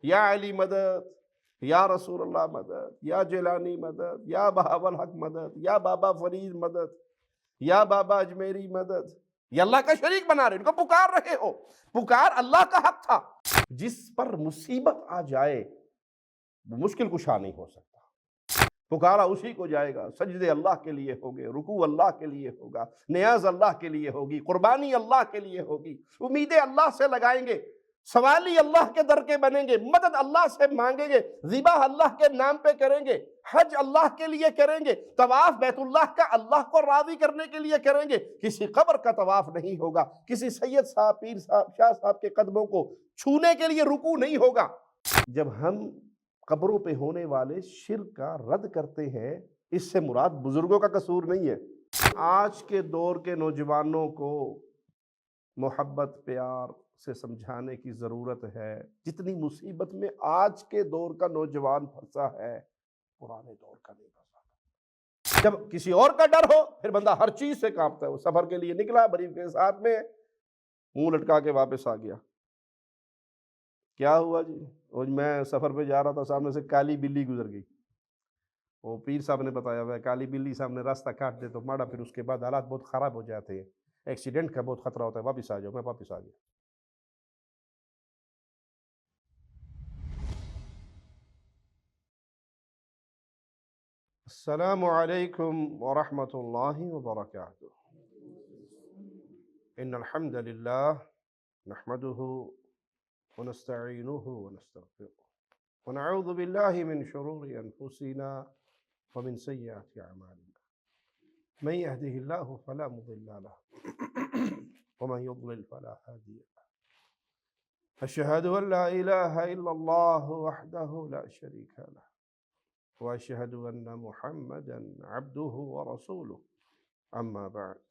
یا علی مدد، یا رسول اللہ مدد، یا جیلانی مدد، یا بہاول حق مدد، یا بابا فرید مدد، یا بابا اجمیری مدد، یہ اللہ کا شریک بنا رہے، ان کو پکار رہے ہو۔ پکار اللہ کا حق تھا۔ جس پر مصیبت آ جائے وہ مشکل کشا نہیں ہو سکتا، پکارا اسی کو جائے گا۔ سجدے اللہ کے لیے ہوگے، رکوع اللہ کے لیے ہوگا، نیاز اللہ کے لیے ہوگی، قربانی اللہ کے لیے ہوگی، امیدیں اللہ سے لگائیں گے، سوالی اللہ کے در کے بنیں گے، مدد اللہ سے مانگیں گے، ذبح اللہ کے نام پہ کریں گے، حج اللہ کے لیے کریں گے، طواف بیت اللہ کا اللہ کو راضی کرنے کے لیے کریں گے۔ کسی قبر کا طواف نہیں ہوگا، کسی سید صاحب، پیر صاحب، شاہ صاحب کے قدموں کو چھونے کے لیے رکوع نہیں ہوگا۔ جب ہم قبروں پہ ہونے والے شرک کا رد کرتے ہیں، اس سے مراد بزرگوں کا قصور نہیں ہے۔ آج کے دور کے نوجوانوں کو محبت پیار سے سمجھانے کی ضرورت ہے۔ جتنی مصیبت میں آج کے دور کا نوجوان پھنسا ہے، پرانے دور کا نہیں پھنسا۔ جب کسی اور کا ڈر ہو پھر بندہ ہر چیز سے کانپتا ہے۔ وہ سفر کے لیے نکلا، بریف کے ساتھ میں، منہ لٹکا کے واپس آ گیا۔ کیا ہوا جی؟ اور میں سفر پہ جا رہا تھا، سامنے سے کالی بلی گزر گئی۔ وہ پیر صاحب نے بتایا ہوا ہے، کالی بلی سامنے راستہ کاٹ دے تو ماڑا، پھر اس کے بعد حالات بہت خراب ہو جاتے ہیں، ایکسیڈنٹ کا بہت خطرہ ہوتا ہے، واپس آ جاؤ۔ میں واپس آ گیا۔ السلام علیکم ورحمۃ اللہ وبرکاتہ۔ ان الحمد للہ نحمده ونستعینه ونستغفره ونعوذ باللہ من شرور انفسنا ومن سیئات اعمالنا من يهده الله فلا مضل له ومن يضلل فلا هادي له اشهد ان لا اله الا الله وحده لا شريك له واشهد ان محمدا عبده ورسوله اما بعد۔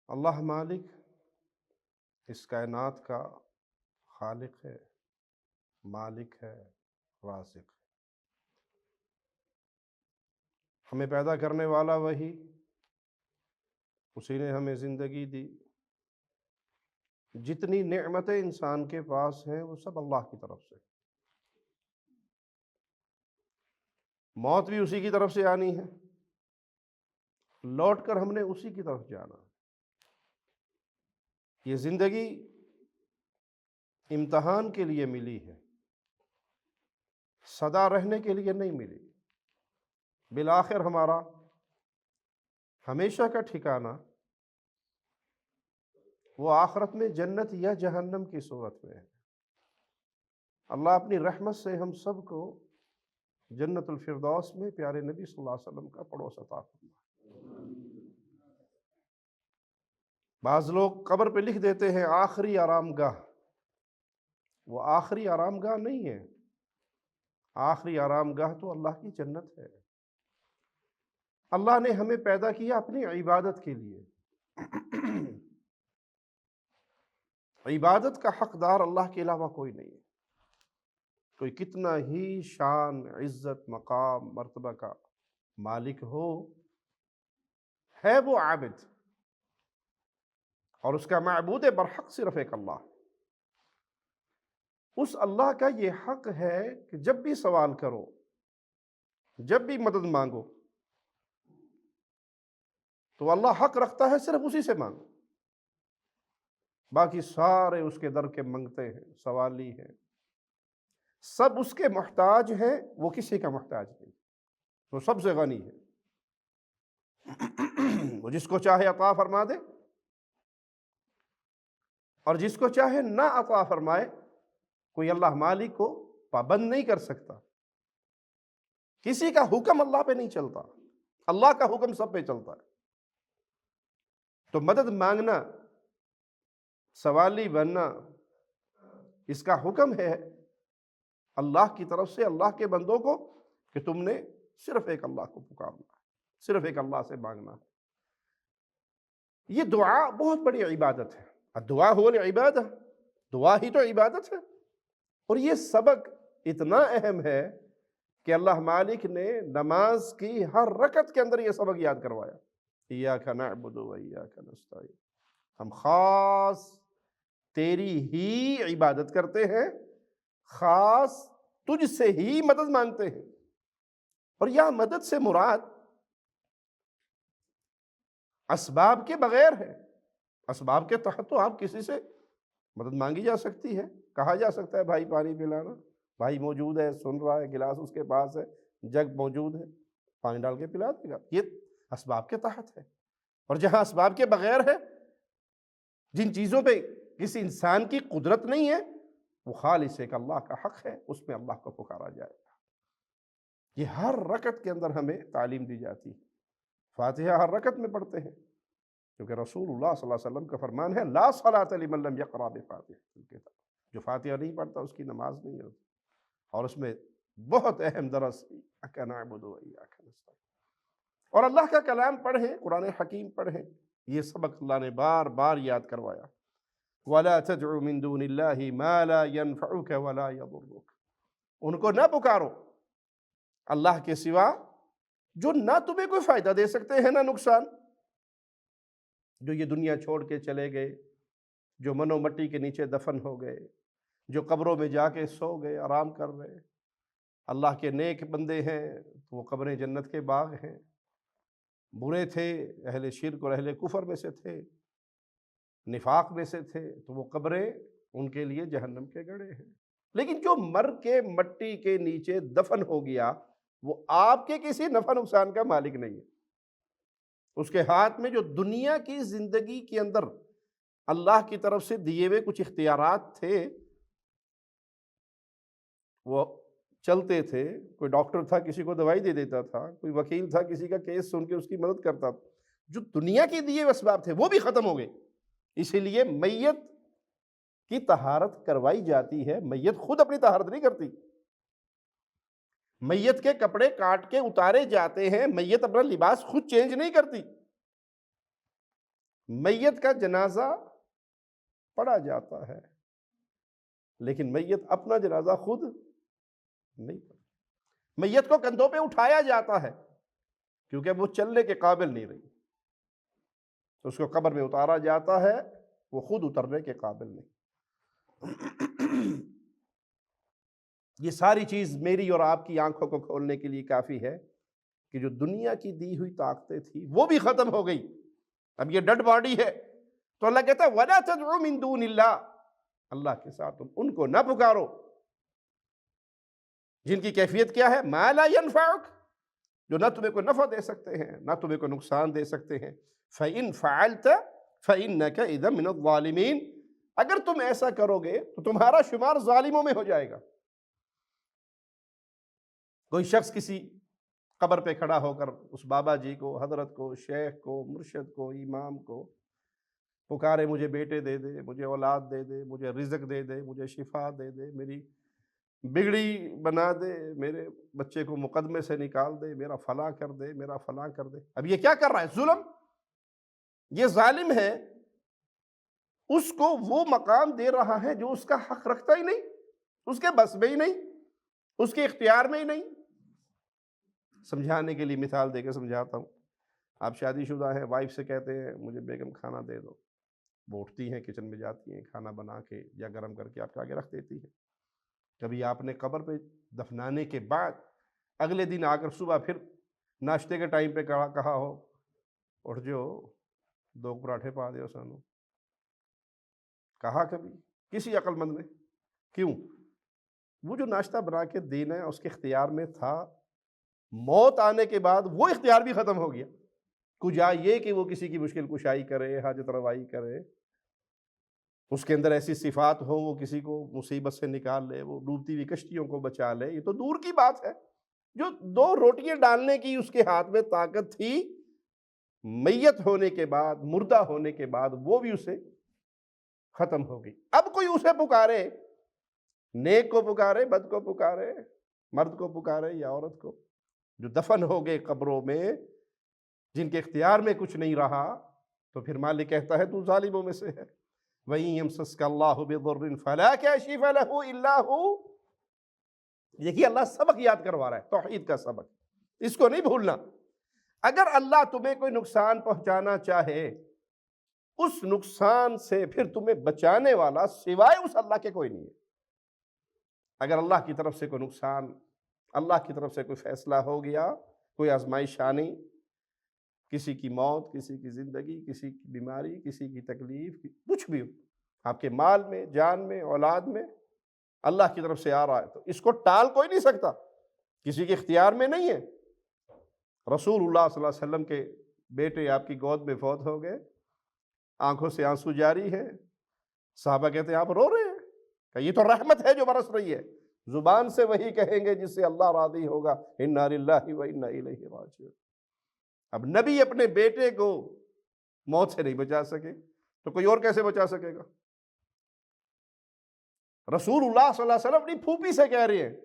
اللہ مالک اس کائنات کا خالق ہے، مالک ہے، رازق ہے۔ ہمیں پیدا کرنے والا وہی، اسی نے ہمیں زندگی دی۔ جتنی نعمتیں انسان کے پاس ہیں وہ سب اللہ کی طرف سے۔ موت بھی اسی کی طرف سے آنی ہے، لوٹ کر ہم نے اسی کی طرف جانا۔ یہ زندگی امتحان کے لیے ملی ہے، سدا رہنے کے لیے نہیں ملی۔ بالآخر ہمارا ہمیشہ کا ٹھکانہ وہ آخرت میں جنت یا جہنم کی صورت میں ہے۔ اللہ اپنی رحمت سے ہم سب کو جنت الفردوس میں پیارے نبی صلی اللہ علیہ وسلم کا پڑوس عطا فرمائے۔ بعض لوگ قبر پہ لکھ دیتے ہیں آخری آرام گاہ، وہ آخری آرام گاہ نہیں ہے۔ آخری آرام گاہ تو اللہ کی جنت ہے۔ اللہ نے ہمیں پیدا کیا اپنی عبادت کے لیے۔ عبادت کا حقدار اللہ کے علاوہ کوئی نہیں ہے۔ کوئی کتنا ہی شان، عزت، مقام، مرتبہ کا مالک ہو، ہے وہ عابد، اور اس کا معبود برحق صرف ایک اللہ۔ اس اللہ کا یہ حق ہے کہ جب بھی سوال کرو، جب بھی مدد مانگو، تو اللہ حق رکھتا ہے صرف اسی سے مانگو۔ باقی سارے اس کے در کے منگتے ہیں، سوالی ہیں، سب اس کے محتاج ہیں، وہ کسی کا محتاج نہیں، وہ سب سے غنی ہے۔ وہ جس کو چاہے عطا فرما دے، اور جس کو چاہے نہ عطا فرمائے۔ کوئی اللہ مالک کو پابند نہیں کر سکتا، کسی کا حکم اللہ پہ نہیں چلتا، اللہ کا حکم سب پہ چلتا ہے۔ تو مدد مانگنا، سوالی بننا، اس کا حکم ہے اللہ کی طرف سے اللہ کے بندوں کو کہ تم نے صرف ایک اللہ کو پکارنا ہے، صرف ایک اللہ سے مانگنا ہے۔ یہ دعا بہت بڑی عبادت ہے۔ الدعا هو العبادہ، دعا ہی تو عبادت ہے۔ اور یہ سبق اتنا اہم ہے کہ اللہ مالک نے نماز کی ہر رکعت کے اندر یہ سبق یاد کروایا۔ ایاک نعبد و ایاک نستعین، ہم خاص تیری ہی عبادت کرتے ہیں، خاص تجھ سے ہی مدد مانگتے ہیں۔ اور یہاں مدد سے مراد اسباب کے بغیر ہے۔ اسباب کے تحت تو آپ کسی سے مدد مانگی جا سکتی ہے، کہا جا سکتا ہے بھائی پانی پلانا، بھائی موجود ہے، سن رہا ہے، گلاس اس کے پاس ہے، جگ موجود ہے، پانی ڈال کے پلا دے گا، یہ اسباب کے تحت ہے۔ اور جہاں اسباب کے بغیر ہے، جن چیزوں پہ کسی انسان کی قدرت نہیں ہے، وہ خالص ایک اللہ کا حق ہے، اس میں اللہ کو پکارا جائے گا۔ یہ ہر رکعت کے اندر ہمیں تعلیم دی جاتی ہے۔ فاتحہ ہر رکعت میں پڑھتے ہیں، کیونکہ رسول اللہ صلی اللہ علیہ وسلم کا فرمان ہے لا صلاۃ لمن لم یقرأ بفاتحۃ الکتاب، جو فاتحہ نہیں پڑھتا اس کی نماز نہیں ہوتی۔ اور اس میں بہت اہم درس ایاک نعبد و ایاک نستعین، اور اللہ کا کلام پڑھیں، قرآن حکیم پڑھیں۔ یہ سبق اللہ نے بار بار یاد کروایا، وَلَا تَدْعُ مِن دُونِ اللَّهِ مَا لَا يَنفَعُكَ وَلَا يَضُرُّكَ، ان کو نہ پکارو اللہ کے سوا جو نہ تمہیں کوئی فائدہ دے سکتے ہیں نہ نقصان، جو یہ دنیا چھوڑ کے چلے گئے، جو منو مٹی کے نیچے دفن ہو گئے، جو قبروں میں جا کے سو گئے، آرام کر رہے، اللہ کے نیک بندے ہیں تو وہ قبریں جنت کے باغ ہیں، برے تھے، اہل شرک اور اہل کفر میں سے تھے، نفاق میں سے تھے، تو وہ قبریں ان کے لیے جہنم کے گڑھے ہیں۔ لیکن جو مر کے مٹی کے نیچے دفن ہو گیا، وہ آپ کے کسی نفع نقصان کا مالک نہیں ہے۔ اس کے ہاتھ میں جو دنیا کی زندگی کے اندر اللہ کی طرف سے دیے ہوئے کچھ اختیارات تھے، وہ چلتے تھے، کوئی ڈاکٹر تھا کسی کو دوائی دے دیتا تھا، کوئی وکیل تھا کسی کا کیس سن کے اس کی مدد کرتا تھا، جو دنیا کے دیے ہوئے اسباب تھے وہ بھی ختم ہو گئے۔ اسی لیے میت کی طہارت کروائی جاتی ہے، میت خود اپنی طہارت نہیں کرتی، میت کے کپڑے کاٹ کے اتارے جاتے ہیں، میت اپنا لباس خود چینج نہیں کرتی، میت کا جنازہ پڑھا جاتا ہے لیکن میت اپنا جنازہ خود نہیں پڑھتی۔ میت کو کندھوں پہ اٹھایا جاتا ہے کیونکہ وہ چلنے کے قابل نہیں رہی، تو اس کو قبر میں اتارا جاتا ہے، وہ خود اترنے کے قابل نہیں۔ یہ ساری چیز میری اور آپ کی آنکھوں کو کھولنے کے لیے کافی ہے کہ جو دنیا کی دی ہوئی طاقتیں تھیں وہ بھی ختم ہو گئی۔ اب یہ ڈیڈ باڈی ہے تو اللہ کہتا ہے وَلَا تَدْعُ مِن دُونِ اللَّهِ، اللہ کے ساتھ تم ان کو نہ پکارو جن کی کیفیت کیا ہے، مَا لَا يَنفَعُكَ، جو نہ تمہیں کوئی نفع دے سکتے ہیں نہ تمہیں کوئی نقصان دے سکتے ہیں۔ فَإِن فَعَلْتَ فَإِنَّكَ إِذًا مِنَ الظَّالِمِينَ، اگر تم ایسا کرو گے تو تمہارا شمار ظالموں میں ہو جائے گا۔ کوئی شخص کسی قبر پہ کھڑا ہو کر اس بابا جی کو، حضرت کو، شیخ کو، مرشد کو، امام کو پکارے مجھے بیٹے دے دے، مجھے اولاد دے دے، مجھے رزق دے دے، مجھے شفا دے دے، میری بگڑی بنا دے، میرے بچے کو مقدمے سے نکال دے، میرا فلاں کر دے، میرا فلاں کر دے۔ اب یہ کیا کر رہا ہے؟ ظلم۔ یہ ظالم ہے، اس کو وہ مقام دے رہا ہے جو اس کا حق رکھتا ہی نہیں، اس کے بس میں ہی نہیں، اس کے اختیار میں ہی نہیں۔ سمجھانے کے لیے مثال دے کے سمجھاتا ہوں۔ آپ شادی شدہ ہیں، وائف سے کہتے ہیں مجھے بیگم کھانا دے دو، وہ اٹھتی ہیں، کچن میں جاتی ہیں، کھانا بنا کے یا گرم کر کے آپ کے آگے رکھ دیتی ہے۔ کبھی آپ نے قبر پہ دفنانے کے بعد اگلے دن آ کر صبح پھر ناشتے کے ٹائم پہ کہا ہو اٹھ جو 2 پراٹھے پا دے سانو، کہا کبھی کسی عقل مند نے؟ کیوں؟ وہ جو ناشتہ بنا کے دینا ہے اس کے اختیار میں تھا، موت آنے کے بعد وہ اختیار بھی ختم ہو گیا۔ کجا یہ کہ وہ کسی کی مشکل کشائی کرے، حاجت روائی کرے، اس کے اندر ایسی صفات ہوں وہ کسی کو مصیبت سے نکال لے، وہ ڈوبتی ہوئی کشتیوں کو بچا لے، یہ تو دور کی بات ہے۔ جو 2 روٹیاں ڈالنے کی اس کے ہاتھ میں طاقت تھی، میت ہونے کے بعد، مردہ ہونے کے بعد وہ بھی اسے ختم ہو گئی۔ اب کوئی اسے پکارے، نیک کو پکارے، بد کو پکارے، مرد کو پکارے یا عورت کو، جو دفن ہو گئے قبروں میں، جن کے اختیار میں کچھ نہیں رہا، تو پھر مالک کہتا ہے تو ظالموں میں سے ہے۔ وَإِن يَمْسَسْكَ اللَّهُ بِضُرٍّ فَلَا كَاشِفَ لَهُ إِلَّا هُوَ۔ دیکھیے اللہ سبق یاد کروا رہا ہے، توحید کا سبق، اس کو نہیں بھولنا۔ اگر اللہ تمہیں کوئی نقصان پہنچانا چاہے اس نقصان سے پھر تمہیں بچانے والا سوائے اس اللہ کے کوئی نہیں ہے۔ اگر اللہ کی طرف سے کوئی نقصان، اللہ کی طرف سے کوئی فیصلہ ہو گیا، کوئی آزمائش آنی، کسی کی موت، کسی کی زندگی، کسی کی بیماری، کسی کی تکلیف، کچھ بھی ہو، آپ کے مال میں، جان میں، اولاد میں، اللہ کی طرف سے آ رہا ہے تو اس کو ٹال کوئی نہیں سکتا، کسی کے اختیار میں نہیں ہے۔ رسول اللہ صلی اللہ علیہ وسلم کے بیٹے آپ کی گود میں فوت ہو گئے، آنکھوں سے آنسو جاری ہے، صحابہ کہتے ہیں آپ رو رہے ہیں، کہ یہ تو رحمت ہے جو برس رہی ہے، زبان سے وہی کہیں گے جس سے اللہ راضی ہوگا، انا للہ و انا الیہ راجعون۔ اب نبی اپنے بیٹے کو موت سے نہیں بچا سکے تو کوئی اور کیسے بچا سکے گا؟ رسول اللہ صلی اللہ علیہ وسلم اپنی پھوپھی سے کہہ رہے ہیں،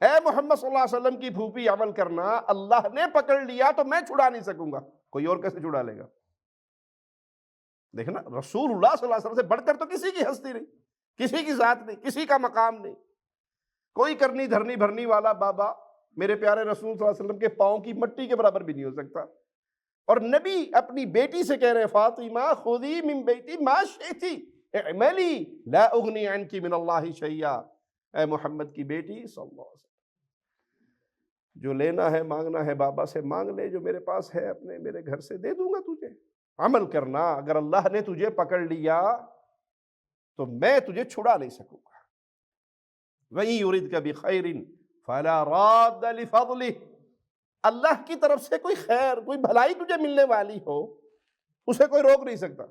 اے محمد صلی اللہ علیہ وسلم کی پھوپھی عمل کرنا، اللہ نے پکڑ لیا تو میں چھڑا نہیں سکوں گا، کوئی اور کیسے چھڑا لے گا؟ دیکھنا، رسول اللہ صلی اللہ علیہ وسلم سے بڑھ کر تو کسی کی ہستی نہیں، کسی کی ذات نہیں، کسی کا مقام نہیں، کوئی کرنی دھرنی بھرنی والا بابا میرے پیارے رسول صلی اللہ علیہ وسلم کے پاؤں کی مٹی کے برابر بھی نہیں ہو سکتا۔ اور نبی اپنی بیٹی سے کہہ رہے ہیں، فاطمہ خذی من بیٹی ما شئتی اعملی لا اغنی عنکی من اللہ شیئا، اے محمد کی بیٹی صلی اللہ علیہ وسلم، جو لینا ہے مانگنا ہے بابا سے مانگ لے، جو میرے پاس ہے اپنے میرے گھر سے دے دوں گا تجھے، عمل کرنا، اگر اللہ نے تجھے پکڑ لیا تو میں تجھے چھڑا نہیں سکوں گا۔ وَإِن يُرِدْكَ بِخَيْرٍ فَلَا رَادَّ لِفَضْلِهِ، اللہ کی طرف سے کوئی خیر، کوئی بھلائی تجھے ملنے والی ہو، اسے کوئی روک نہیں سکتا۔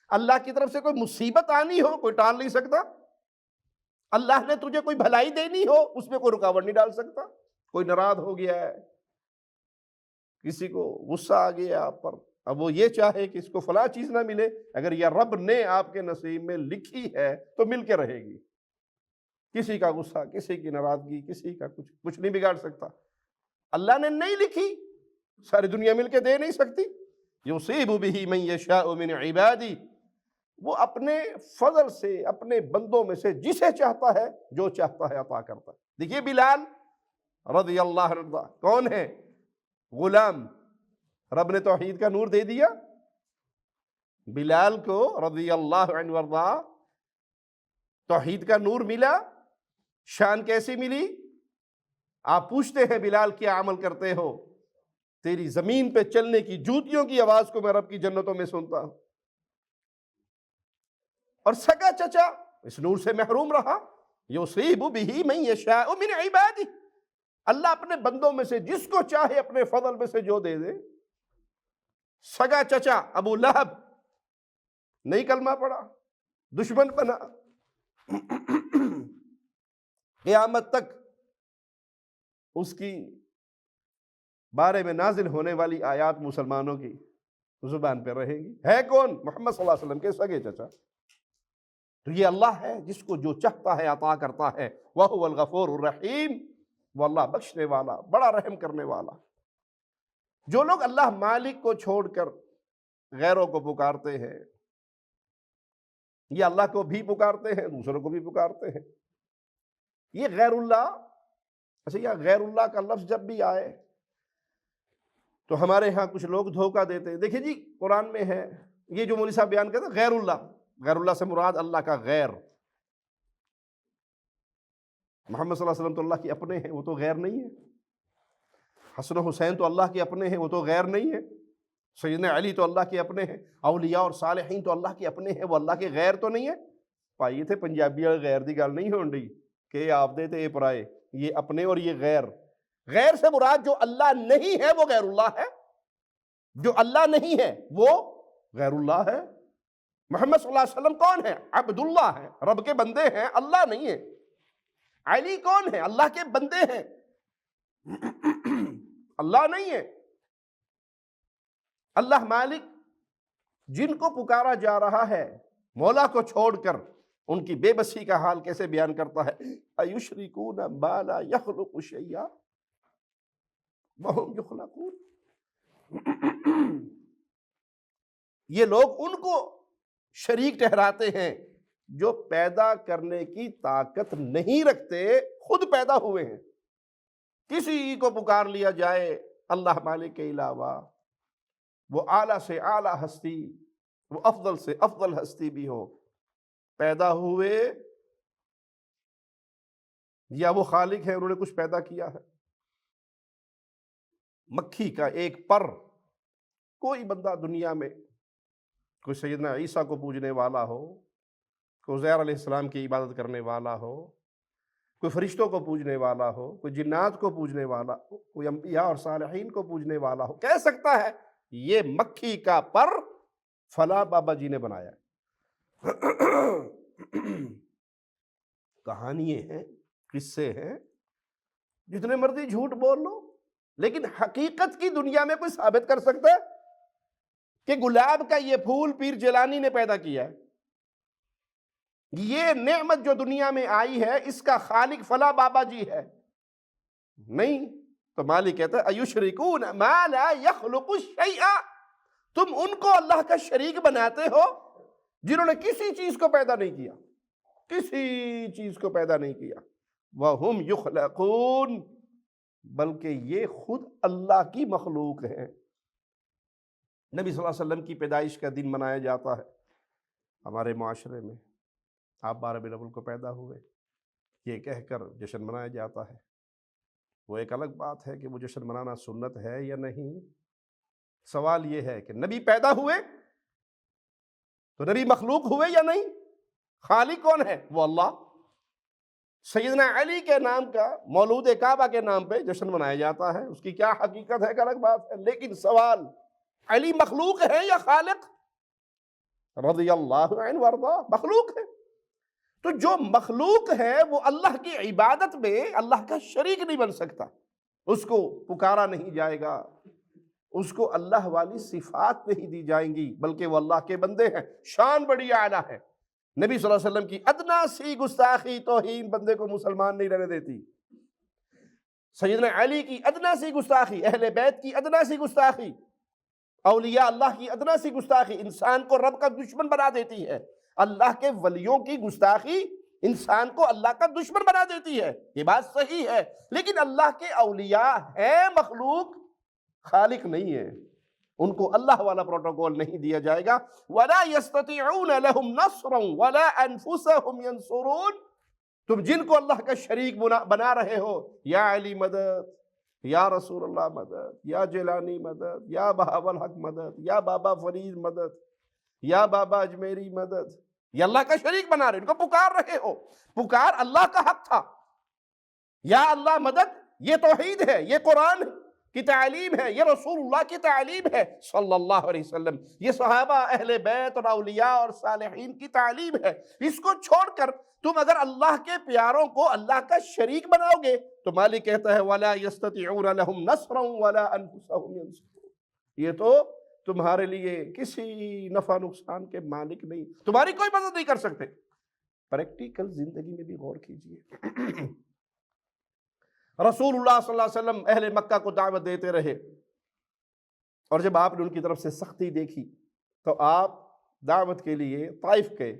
اللہ کی طرف سے کوئی مصیبت آنی ہو، کوئی ٹال نہیں سکتا۔ اللہ نے تجھے کوئی بھلائی دینی ہو، اس میں کوئی رکاوٹ نہیں ڈال سکتا۔ کوئی ناراض ہو گیا ہے، کسی کو غصہ آ گیا آپ پر، اب وہ یہ چاہے کہ اس کو فلاں چیز نہ ملے، اگر یہ رب نے آپ کے نصیب میں لکھی ہے تو مل کے رہے گی۔ کسی کا غصہ، کسی کی ناراضگی، کسی کا کچھ نہیں بگاڑ سکتا۔ اللہ نے نہیں لکھی، ساری دنیا مل کے دے نہیں سکتی۔ یصیب بہ من یشاء من عبادی، وہ اپنے فضل سے اپنے بندوں میں سے جسے چاہتا ہے، جو چاہتا ہے عطا کرتا ہے۔ دیکھیے بلال رضی اللہ عنہ کون ہے؟ غلام، رب نے توحید کا نور دے دیا بلال کو، رضی اللہ عنہ وارضا، توحید کا نور ملا، شان کیسی ملی؟ آپ پوچھتے ہیں بلال کیا عمل کرتے ہو؟ تیری زمین پہ چلنے کی جوتیوں کی آواز کو میں رب کی جنتوں میں سنتا ہوں۔ اور سگا چچا اس نور سے محروم رہا۔ یصیب بہ من یشاء من عبادہ، اللہ اپنے بندوں میں سے جس کو چاہے اپنے فضل میں سے جو دے دے۔ سگا چچا ابو لہب نہیں کلمہ پڑا، دشمن بنا، قیامت تک اس کی بارے میں نازل ہونے والی آیات مسلمانوں کی زبان پہ رہیں گی۔ ہے کون؟ محمد صلی اللہ علیہ وسلم کے سگے چچا۔ تو یہ اللہ ہے جس کو جو چاہتا ہے عطا کرتا ہے، وَهُوَ الْغَفُورُ الرَّحِيمُ، وہ اللہ بخشنے والا، بڑا رحم کرنے والا۔ جو لوگ اللہ مالک کو چھوڑ کر غیروں کو پکارتے ہیں، یہ اللہ کو بھی پکارتے ہیں، دوسروں کو بھی پکارتے ہیں، یہ غیر اللہ، اچھا یہ غیر اللہ کا لفظ جب بھی آئے تو ہمارے ہاں کچھ لوگ دھوکہ دیتے ہیں۔ دیکھیں جی قرآن میں ہے، یہ جو مولوی صاحب بیان کرتے ہیں غیر اللہ، غیر اللہ سے مراد اللہ کا غیر۔ محمد صلی اللہ علیہ وسلم تو اللہ کے اپنے ہیں، وہ تو غیر نہیں ہے۔ حسن و حسین تو اللہ کے اپنے ہیں، وہ تو غیر نہیں ہے۔ سیدنا علی تو اللہ کے اپنے ہیں۔ اولیاء اور صالحین تو اللہ کے اپنے ہیں، وہ اللہ کے غیر تو نہیں ہے۔ پائیے تھے پنجابی والے غیر دی گل نہیں ہون رہی کہ آپ دے تے اے پرائے، یہ اپنے اور یہ غیر۔ غیر سے مراد جو اللہ نہیں ہے وہ غیر اللہ ہے، جو اللہ نہیں ہے وہ غیر اللہ ہے۔ محمد صلی اللہ علیہ وسلم کون ہے؟ عبداللہ ہے، رب کے بندے ہیں، اللہ نہیں ہے۔ علی کون ہے؟ اللہ کے بندے ہیں، اللہ نہیں ہے۔ اللہ مالک جن کو پکارا جا رہا ہے مولا کو چھوڑ کر، ان کی بے بسی کا حال کیسے بیان کرتا ہے؟ اَيُشْرِكُونَ مَا لَا يَخْلُقُ شَيْئًا وَهُمْ يُخْلَقُونَ، یہ لوگ ان کو شریک ٹھہراتے ہیں جو پیدا کرنے کی طاقت نہیں رکھتے، خود پیدا ہوئے ہیں۔ کسی کو پکار لیا جائے اللہ مالک کے علاوہ، وہ اعلیٰ سے اعلیٰ ہستی، وہ افضل سے افضل ہستی بھی ہو، پیدا ہوئے یا وہ خالق ہے انہوں نے کچھ پیدا کیا ہے؟ مکھی کا ایک پر، کوئی بندہ دنیا میں، کوئی سیدنا عیسیٰ کو پوجنے والا ہو، کوئی عزیر علیہ السلام کی عبادت کرنے والا ہو، کوئی فرشتوں کو پوجنے والا ہو، کوئی جنات کو پوجنے والا ہو، کوئی انبیاء اور صالحین کو پوجنے والا ہو، کہہ سکتا ہے یہ مکھی کا پر فلاں بابا جی نے بنایا ہے۔ کہانیاں ہیں، قصے ہیں، جتنے مرضی جھوٹ بول لو، لیکن حقیقت کی دنیا میں کوئی ثابت کر سکتا ہے کہ گلاب کا یہ پھول پیر جیلانی نے پیدا کیا ہے؟ یہ نعمت جو دنیا میں آئی ہے اس کا خالق فلاں بابا جی ہے؟ نہیں۔ تو مالک کہتا ہے ایشرکون ما لا یخلق شیئا، تم ان کو اللہ کا شریک بناتے ہو جنہوں نے کسی چیز کو پیدا نہیں کیا، کسی چیز کو پیدا نہیں کیا۔ وَهُمْ يُخْلَقُونَ، بلکہ یہ خود اللہ کی مخلوق ہیں۔ نبی صلی اللہ علیہ وسلم کی پیدائش کا دن منایا جاتا ہے ہمارے معاشرے میں، آپ 12 ربیع الاول کو پیدا ہوئے یہ کہہ کر جشن منایا جاتا ہے۔ وہ ایک الگ بات ہے کہ وہ جشن منانا سنت ہے یا نہیں۔ سوال یہ ہے کہ نبی پیدا ہوئے تو نبی مخلوق ہوئے یا نہیں؟ خالق کون ہے؟ وہ اللہ۔ سیدنا علی کے نام کا، مولود کعبہ کے نام پہ جشن منایا جاتا ہے، اس کی کیا حقیقت ہے ایک الگ بات ہے، لیکن سوال علی مخلوق ہے یا خالق؟ رضی اللہ عنہ وارضاہ، مخلوق ہے۔ تو جو مخلوق ہے وہ اللہ کی عبادت میں اللہ کا شریک نہیں بن سکتا، اس کو پکارا نہیں جائے گا، اس کو اللہ والی صفات نہیں دی جائیں گی، بلکہ وہ اللہ کے بندے ہیں، شان بڑی اعلیٰ ہے۔ نبی صلی اللہ علیہ وسلم کی ادنا سی گستاخی توہین بندے کو مسلمان نہیں رہنے دیتی۔ سیدنا علی کی ادنا سی گستاخی، اہل بیت کی ادنا سی گستاخی، اولیاء اللہ کی ادنا سی گستاخی انسان کو رب کا دشمن بنا دیتی ہے۔ اللہ کے ولیوں کی گستاخی انسان کو اللہ کا دشمن بنا دیتی ہے، یہ بات صحیح ہے، لیکن اللہ کے اولیاء ہیں مخلوق، خالق نہیں ہے، ان کو اللہ والا پروٹوکول نہیں دیا جائے گا۔ وَلَا يَسْتَطِعُونَ لَهُمْ نَصْرًا وَلَا أَنفُسَهُمْ يَنصُرُونَ، تم جن کو اللہ کا شریک بنا رہے ہو، یا علی مدد، یا رسول اللہ مدد، یا جیلانی مدد، یا بہاول حق مدد، یا بابا فرید مدد، یا بابا اجمیری مدد، یہ اللہ کا شریک بنا رہے، ان کو پکار رہے ہو۔ پکار اللہ کا حق تھا، یا اللہ مدد، یہ توحید ہے، یہ قرآن کی تعلیم ہے، یہ رسول اللہ کی تعلیم ہے صلی اللہ علیہ وسلم، یہ صحابہ اہل بیت اور اولیاء اور صالحین کی تعلیم ہے۔ اس کو چھوڑ کر تم اگر اللہ کے پیاروں کو اللہ کا شریک بناؤ گے تو مالک کہتا ہے وَلَا يَسْتَطِعُونَ لَهُمْ نَصْرًا وَلَا أَنفُسَهُمْ يَنصُرُونَ، یہ تو تمہارے لیے کسی نفع نقصان کے مالک نہیں، تمہاری کوئی مدد نہیں کر سکتے۔ پریکٹیکل زندگی میں بھی غور کیجئے، رسول اللہ صلی اللہ علیہ وسلم اہل مکہ کو دعوت دیتے رہے، اور جب آپ نے ان کی طرف سے سختی دیکھی تو آپ دعوت کے لیے طائف گئے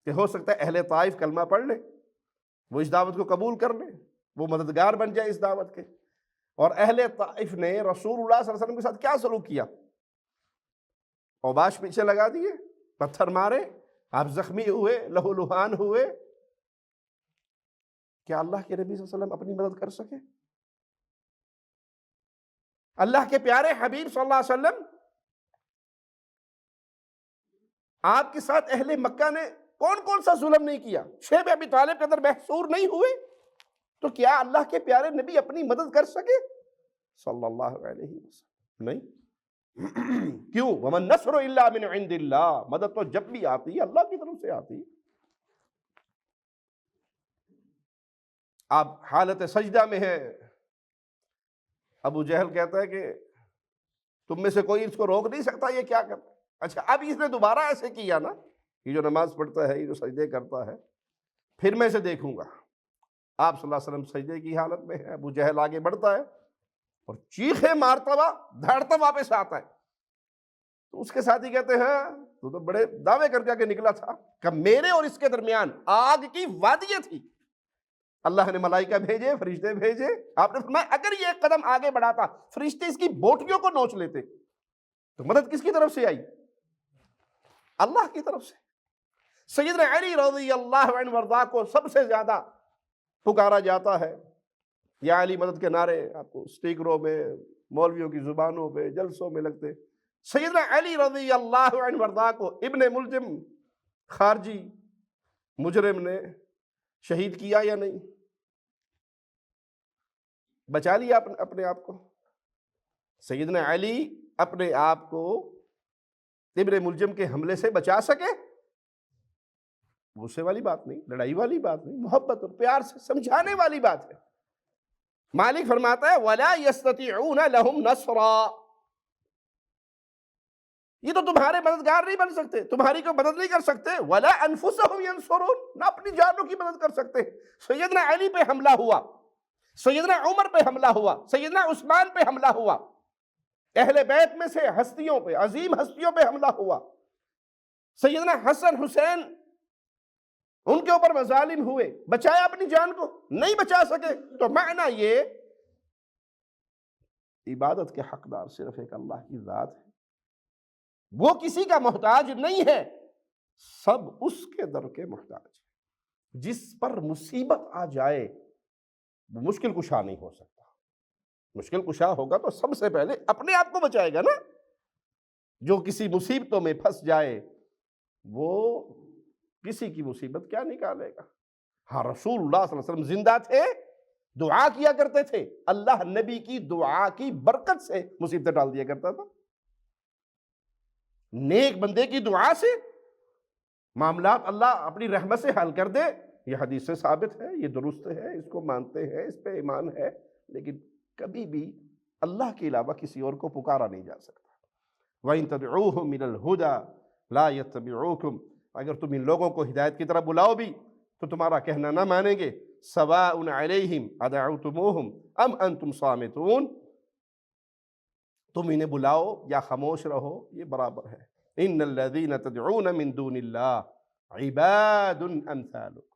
کہ ہو سکتا ہے اہل طائف کلمہ پڑھ لیں، وہ اس دعوت کو قبول کر لیں، وہ مددگار بن جائے اس دعوت کے۔ اور اہل طائف نے رسول اللہ صلی اللہ علیہ وسلم کے ساتھ کیا سلوک کیا؟ اوباش پیچھے لگا دیے، پتھر مارے، آپ زخمی ہوئے، لہو لہان ہوئے۔ کیا اللہ کے نبی صلی اللہ علیہ وسلم اپنی مدد کر سکے؟ اللہ کے پیارے حبیب صلی اللہ علیہ وسلم آپ کے ساتھ اہل مکہ نے کون کون سا ظلم نہیں کیا؟ شیب ابی طالب کے اندر محصور نہیں ہوئے، تو کیا اللہ کے پیارے نبی اپنی مدد کر سکے صلی اللہ علیہ وسلم؟ نہیں۔ کیوں؟ وَمَن نَصْرُ إِلَّا مِنْ عِنْدِ اللَّهِ، مدد تو جب بھی آتی ہے اللہ کی طرف سے آتی ہے۔ آپ حالت سجدہ میں ہیں، ابو جہل کہتا ہے کہ تم میں سے کوئی اس کو روک نہیں سکتا، یہ کیا کرتا ہے؟ اچھا اب اس نے دوبارہ ایسے کیا نا، یہ جو نماز پڑھتا ہے، یہ جو سجدے کرتا ہے، پھر میں اسے دیکھوں گا۔ آپ صلی اللہ علیہ وسلم سجدے کی حالت میں ہے، ابو جہل آگے بڑھتا ہے اور چیخے مارتا ہوا دھڑتا واپس آتا ہے، تو اس کے ساتھی کہتے ہیں تو بڑے دعوے کر کے نکلا تھا کہ میرے اور اس کے درمیان آگ کی وادیاں تھی، اللہ نے ملائکہ بھیجے، فرشتے بھیجے، آپ نے فرمایا اگر یہ ایک قدم آگے بڑھاتا فرشتے اس کی بوٹیوں کو نوچ لیتے، تو مدد کس کی طرف سے آئی؟ اللہ کی طرف سے۔ سیدنا علی رضی اللہ عنہ وارضاہ کو سب سے زیادہ پکارا جاتا ہے، یا علی مدد کے نعرے آپ کو اسٹیکروں میں، مولویوں کی زبانوں پہ، جلسوں میں لگتے۔ سیدنا علی رضی اللہ عنہ وارضاہ کو ابن ملجم خارجی مجرم نے شہید کیا یا نہیں؟ بچا لیا اپنے آپ کو؟ سیدنا علی اپنے آپ کو ابن ملجم کے حملے سے بچا سکے؟ غصے والی بات نہیں، لڑائی والی بات نہیں، محبت اور پیار سے سمجھانے والی بات ہے۔ مالک فرماتا ہے وَلَا يَسْتَطِعُونَ لَهُمْ نَصْرًا، یہ تو تمہارے مددگار نہیں بن سکتے، تمہاری کوئی مدد نہیں کر سکتے۔ وَلَا أَنفُسَهُمْ يَنصُرُونَ، نہ اپنی جانوں کی مدد کر سکتے۔ سیدنا علی پہ حملہ ہوا، سیدنا عمر پہ حملہ ہوا، سیدنا عثمان پہ حملہ ہوا، اہل بیت میں سے ہستیوں پہ، عظیم ہستیوں پہ حملہ ہوا، سیدنا حسن حسین ان کے اوپر مظالم ہوئے، بچایا اپنی جان کو؟ نہیں بچا سکے۔ تو معنی یہ عبادت کے حقدار صرف ایک اللہ کی ذات ہے، وہ کسی کا محتاج نہیں ہے، سب اس کے در کے محتاج ہے۔ جس پر مصیبت آ جائے وہ مشکل کشا نہیں ہو سکتا، مشکل کشا ہوگا تو سب سے پہلے اپنے آپ کو بچائے گا نا۔ جو کسی مصیبتوں میں پھنس جائے وہ کسی کی مصیبت کیا نکالے گا؟ ہاں، رسول اللہ صلی اللہ علیہ وسلم زندہ تھے، دعا کیا کرتے تھے، اللہ نبی کی دعا کی برکت سے مصیبتیں ڈال دیا کرتا تھا۔ نیک بندے کی دعا سے معاملات اللہ اپنی رحمت سے حل کر دے، یہ حدیث سے ثابت ہے، یہ درست ہے، اس کو مانتے ہیں، اس پہ ایمان ہے۔ لیکن کبھی بھی اللہ کے علاوہ کسی اور کو پکارا نہیں جا سکتا۔ وَإِن تَدْعُوهُمْ إِلَى الْهُدَى لَا يَتَّبِعُوكُمْ، اگر تم ان لوگوں کو ہدایت کی طرف بلاؤ بھی تو تمہارا کہنا نہ مانیں گے۔ سَوَاءٌ عَلَيْهِمْ أَدَعَوْتُمُوهُمْ أَمْ أَنْتُمْ صَامِتُونَ، تم انہیں بلاؤ یا خاموش رہو، یہ برابر ہے۔ إِنَّ الَّذِينَ تَدْعُونَ مِن دُونِ اللَّهِ عِبَادٌ أَمْثَالُكُمْ۔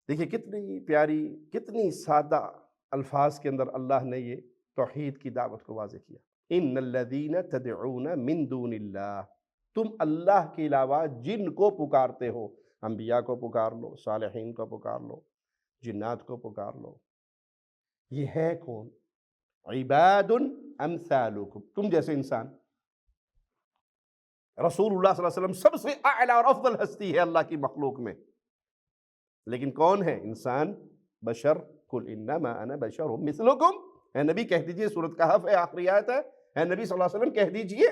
دیکھیں کتنی پیاری، کتنی سادہ الفاظ کے اندر اللہ نے یہ توحید کی دعوت کو واضح کیا۔ إِنَّ الَّذِينَ تَدْعُونَ مِن دُونِ اللَّهِ، تم اللہ کے علاوہ جن کو پکارتے ہو، انبیاء کو پکار لو، صالحین کو پکار لو، جنات کو پکار لو، یہ ہے کون؟ عباد امثالکم، تم جیسے انسان۔ رسول اللہ صلی اللہ علیہ وسلم سب سے اعلیٰ اور افضل ہستی ہے اللہ کی مخلوق میں، لیکن کون ہے؟ انسان، بشر۔ قل انما انا بشر مثلکم، اے نبی کہہ دیجئے، سورۃ کہف ہے، آخری آیت ہے، اے نبی صلی اللہ علیہ وسلم کہہ دیجئے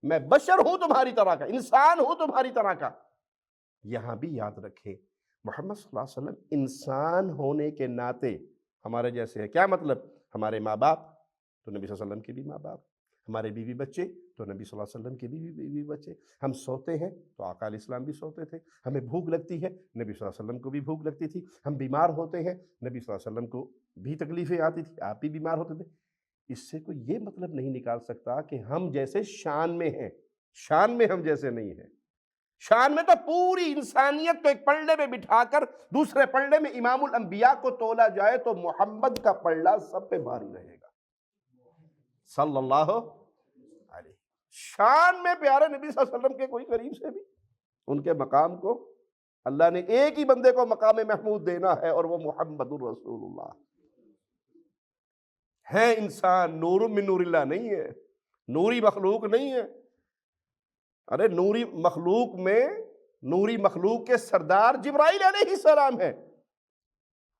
میں بشر ہوں تمہاری طرح کا، انسان ہوں تمہاری طرح کا۔ یہاں بھی یاد رکھیں محمد صلی اللہ علیہ وسلم انسان ہونے کے ناطے ہمارے جیسے ہیں۔ کیا مطلب؟ ہمارے ماں باپ تو نبی صلی اللہ علیہ وسلم کے بھی ماں باپ، ہمارے بیوی بچے تو نبی صلی اللہ علیہ وسلم کے بھی بیوی بچے، ہم سوتے ہیں تو آقا علیہ السلام بھی سوتے تھے، ہمیں بھوک لگتی ہے نبی صلی اللہ علیہ وسلم کو بھی بھوک لگتی تھی، ہم بیمار ہوتے ہیں نبی صلی اللہ علیہ وسلم کو بھی تکلیفیں آتی تھی، آپ بھی بیمار ہوتے تھے۔ اس سے کوئی یہ مطلب نہیں نکال سکتا کہ ہم جیسے شان میں ہیں، شان میں ہم جیسے نہیں ہیں۔ شان میں تو پوری انسانیت کو ایک پلڑے میں بٹھا کر دوسرے پلڑے میں امام الانبیاء کو تولا جائے تو محمد کا پلڑا سب پہ بھاری رہے گا صلی اللہ علیہ۔ شان میں پیارے نبی صلی اللہ علیہ وسلم کے کوئی قریب سے بھی، ان کے مقام کو اللہ نے ایک ہی بندے کو مقام محمود دینا ہے اور وہ محمد الرسول اللہ ہے۔ انسان نور من نور اللہ نہیں ہے، نوری مخلوق نہیں ہے۔ ارے نوری مخلوق میں نوری مخلوق کے سردار جبرائیل علیہ السلام ہے،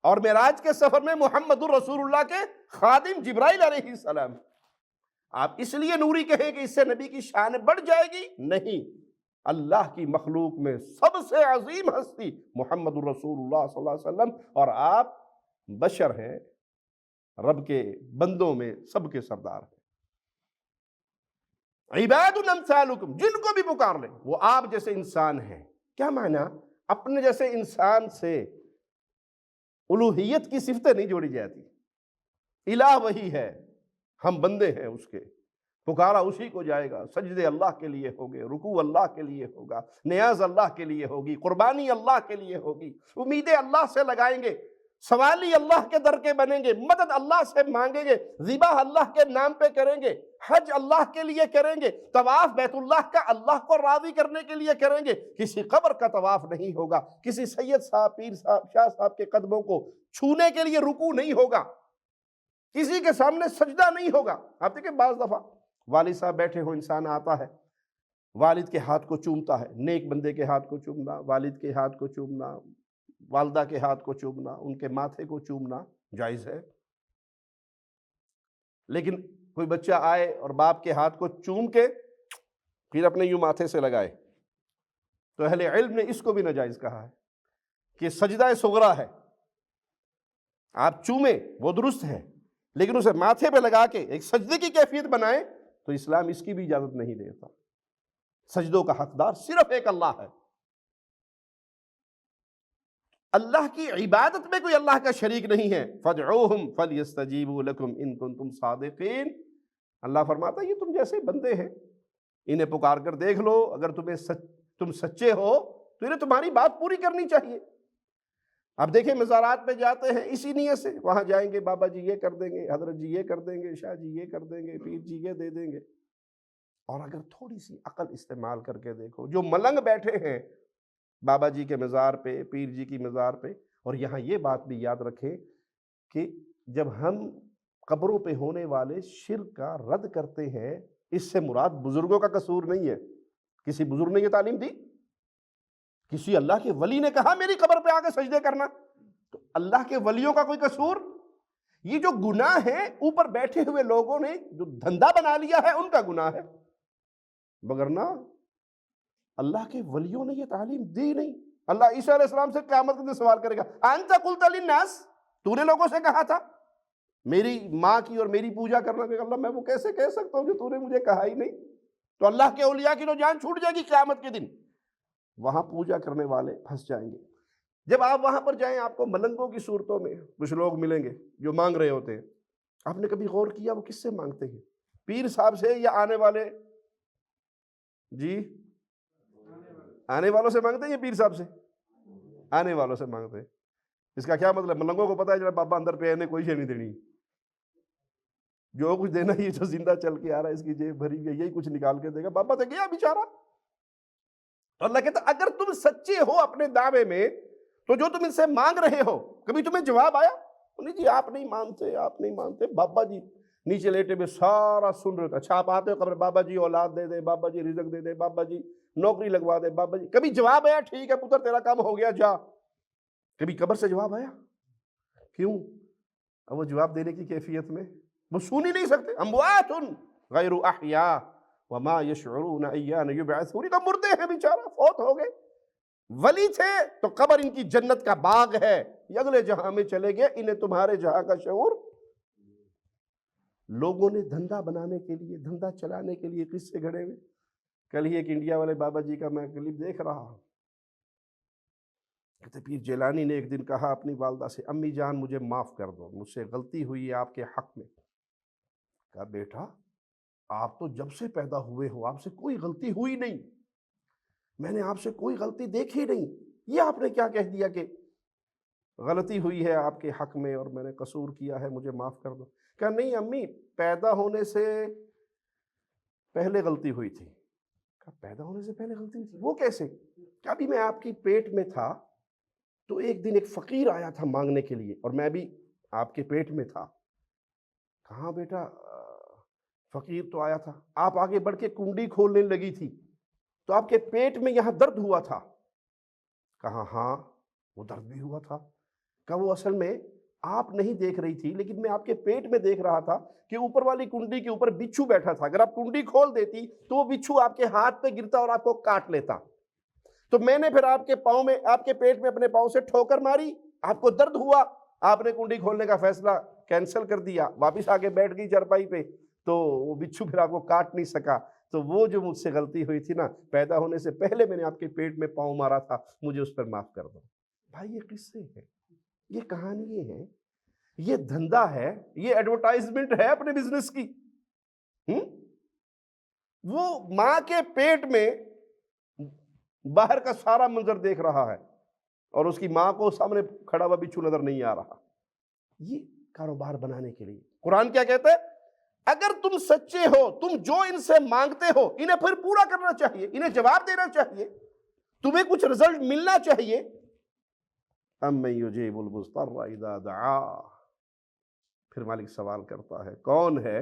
اور معراج کے سفر میں محمد الرسول اللہ کے خادم جبرائیل علیہ السلام۔ آپ اس لیے نوری کہیں کہ اس سے نبی کی شان بڑھ جائے گی؟ نہیں، اللہ کی مخلوق میں سب سے عظیم ہستی محمد الرسول اللہ صلی اللہ علیہ وسلم، اور آپ بشر ہیں، رب کے بندوں میں سب کے سردار ہیں۔ عباد امثالکم، جن کو بھی پکار لیں وہ آپ جیسے انسان ہیں۔ کیا معنی؟ اپنے جیسے انسان سے الوہیت کی صفتیں نہیں جوڑی جاتی۔ الہ وہی ہے، ہم بندے ہیں اس کے، پکارا اسی کو جائے گا، سجدے اللہ کے لیے ہوگے، رکوع اللہ کے لیے ہوگا، نیاز اللہ کے لیے ہوگی، قربانی اللہ کے لیے ہوگی، امیدیں اللہ سے لگائیں گے۔ سوالی اللہ کے در کے بنیں گے، مدد اللہ سے مانگیں گے، ذبح اللہ کے نام پہ کریں گے، حج اللہ کے لیے کریں گے، طواف بیت اللہ کا اللہ کو راضی کرنے کے لیے کریں گے۔ کسی قبر کا طواف نہیں ہوگا، کسی سید صاحب، پیر صاحب، شاہ صاحب کے قدموں کو چھونے کے لیے رکوع نہیں ہوگا، کسی کے سامنے سجدہ نہیں ہوگا۔ آپ دیکھیں بعض دفعہ والد صاحب بیٹھے ہو، انسان آتا ہے، والد کے ہاتھ کو چومتا ہے، نیک بندے کے ہاتھ کو چومنا، والد کے ہاتھ کو چومنا، والدہ کے ہاتھ کو چومنا، ان کے ماتھے کو چومنا جائز ہے۔ لیکن کوئی بچہ آئے اور باپ کے ہاتھ کو چوم کے پھر اپنے یوں ماتھے سے لگائے، تو اہل علم نے اس کو بھی ناجائز کہا ہے کہ سجدہ صغریٰ ہے۔ آپ چومیں وہ درست ہے، لیکن اسے ماتھے پہ لگا کے ایک سجدے کی کیفیت بنائیں تو اسلام اس کی بھی اجازت نہیں دیتا۔ سجدوں کا حقدار صرف ایک اللہ ہے۔ اللہ کی عبادت میں کوئی اللہ کا شریک نہیں ہے۔ فَادْعُوهُمْ فَلْيَسْتَجِيبُوا لَكُمْ إِن كُنتُمْ صَادِقِينَ۔ اللہ فرماتا ہے یہ تم جیسے بندے ہیں، انہیں پکار کر دیکھ لو، اگر تم سچے ہو تو انہیں تمہاری بات پوری کرنی چاہیے۔ اب دیکھیں مزارات پہ جاتے ہیں اسی نیت سے، وہاں جائیں گے بابا جی یہ کر دیں گے، حضرت جی یہ کر دیں گے، شاہ جی یہ کر دیں گے، پیر جی یہ دے دیں گے۔ اور اگر تھوڑی سی عقل استعمال کر کے دیکھو، جو ملنگ بیٹھے ہیں بابا جی کے مزار پہ، پیر جی کی مزار پہ، اور یہاں یہ بات بھی یاد رکھیں کہ جب ہم قبروں پہ ہونے والے شرک کا رد کرتے ہیں، اس سے مراد بزرگوں کا قصور نہیں ہے۔ کسی بزرگ نے یہ تعلیم دی؟ کسی اللہ کے ولی نے کہا میری قبر پہ آ کے سجدے کرنا؟ تو اللہ کے ولیوں کا کوئی قصور؟ یہ جو گناہ ہے اوپر بیٹھے ہوئے لوگوں نے جو دھندا بنا لیا ہے ان کا گناہ ہے، وگرنہ اللہ کے ولیوں نے یہ تعلیم دی نہیں۔ اللہ عیسیٰ علیہ السلام سے قیامت کے دن سوال کرے گا، انت قلت للناس، تو نے لوگوں سے کہا تھا میری ماں کی اور میری پوجا کرنا؟ کہ اللہ میں وہ کیسے کہہ سکتا ہوں جو تو نے مجھے کہا ہی نہیں؟ تو اللہ کے اولیاء کی تو جان چھوٹ جائے گی قیامت کے دن، وہاں پوجا کرنے والے پھنس جائیں گے۔ جب آپ وہاں پر جائیں آپ کو ملنگوں کی صورتوں میں کچھ لوگ ملیں گے جو مانگ رہے ہوتے ہیں۔ آپ نے کبھی غور کیا وہ کس سے مانگتے ہیں؟ پیر صاحب سے یا آنے والے؟ جی آنے والوں سے مانگتے ہیں یا پیر صاحب سے؟ آنے والوں سے مانگتے ہیں۔ اس کا کیا مطلب؟ ملنگوں کو پتا ہے جب بابا اندر پہ آنے کوئی شے نہیں دینی، جو کچھ دینا یہ جو زندہ چل کے آ رہا ہے اس کی جیب بھری ہوئی ہے یہی کچھ نکال کے دے گا، بابا سے گیا بیچارہ۔ تو اللہ کہتا اگر تم سچے ہو اپنے دعوے میں تو جو تم ان سے مانگ رہے ہو کبھی تمہیں جواب آیا؟ نہیں جی آپ نہیں مانتے، آپ نہیں مانتے۔ بابا جی نیچے لیٹے میں سارا سن رہے تھے، اچھا آپ آتے ہو قبر، بابا جی اولاد دے دے، بابا جی رزق دے دے، بابا جی نوکری لگوا دے، بابا جی کبھی جواب آیا ٹھیک ہے پتر تیرا کام ہو گیا جا؟ کبھی قبر سے جواب آیا؟ کیوں؟ اب وہ جواب دینے کی کیفیت میں وہ سن ہی نہیں سکتے۔ اموات غیر احیاء وما یشعرون ایان یبعثون، تو مردے ہیں بیچارہ، فوت ہو گئے۔ ولی تھے تو قبر ان کی جنت کا باغ ہے، یہ اگلے جہاں میں چلے گئے، انہیں تمہارے جہاں کا شعور۔ لوگوں نے دھندا بنانے کے لیے، دھندا چلانے کے لیے قصے گھڑے ہوئے۔ کل ہی ایک انڈیا والے بابا جی کا میں کلپ دیکھ رہا ہوں، کہتے پیر جیلانی نے ایک دن کہا اپنی والدہ سے، امی جان مجھے معاف کر دو، مجھ سے غلطی ہوئی ہے آپ کے حق میں۔ کہا بیٹا آپ تو جب سے پیدا ہوئے ہو آپ سے کوئی غلطی ہوئی نہیں، میں نے آپ سے کوئی غلطی دیکھی نہیں، یہ آپ نے کیا کہہ دیا کہ غلطی ہوئی ہے آپ کے حق میں اور میں نے قصور کیا ہے مجھے معاف کر دو؟ کہا نہیں امی پیدا ہونے سے پہلے غلطی ہوئی تھی۔ کہا پیدا ہونے سے پہلے غلطی ہوئی تھی، وہ کیسے؟ کہ ابھی میں آپ کی پیٹ میں تھا تو ایک دن ایک فقیر آیا تھا مانگنے کے لیے اور میں بھی آپ کے پیٹ میں تھا۔ کہاں بیٹا فقیر تو آیا تھا، آپ آگے بڑھ کے کنڈی کھولنے لگی تھی تو آپ کے پیٹ میں یہاں درد ہوا تھا؟ کہا ہاں وہ درد بھی ہوا تھا۔ کہا وہ اصل میں آپ نہیں دیکھ رہی تھی لیکن میں آپ کے پیٹ میں دیکھ رہا تھا کہ اوپر والی کنڈی کے اوپر بچھو بیٹھا تھا، اگر آپ کنڈی کھول دیتی تو وہ بچھو آپ کے ہاتھ پہ گرتا اور آپ کو کاٹ لیتا، تو میں نے پھر آپ کے پاؤں میں، آپ کے پیٹ میں اپنے پاؤں سے ٹھوکر ماری، آپ کو درد ہوا، آپ نے کنڈی کھولنے کا فیصلہ کینسل کر دیا، واپس آ کے بیٹھ گئی چارپائی پہ، تو وہ بچھو پھر آپ کو کاٹ نہیں سکا۔ تو وہ جو مجھ سے غلطی ہوئی تھی نا، پیدا ہونے سے پہلے میں نے آپ کے پیٹ میں پاؤں مارا تھا، مجھے اس پر معاف کر دو۔ بھائی یہ قصے ہیں، یہ کہانیاں ہیں، یہ دھندا ہے، یہ ایڈورٹائزمنٹ ہے اپنے بزنس کی۔ وہ ماں کے پیٹ میں باہر کا سارا منظر دیکھ رہا ہے، اور اس کی ماں کو سامنے کھڑا ہوا بچھو نظر نہیں آ رہا. یہ کاروبار بنانے کے لیے قرآن کیا کہتا ہے؟ اگر تم سچے ہو، تم جو ان سے مانگتے ہو انہیں پھر پورا کرنا چاہیے، انہیں جواب دینا چاہیے، تمہیں کچھ رزلٹ ملنا چاہیے. اَمَّن يُجِيبُ الْمُضْطَرَّ إِذَا دَعَاهُ. پھر مالک سوال کرتا ہے کون ہے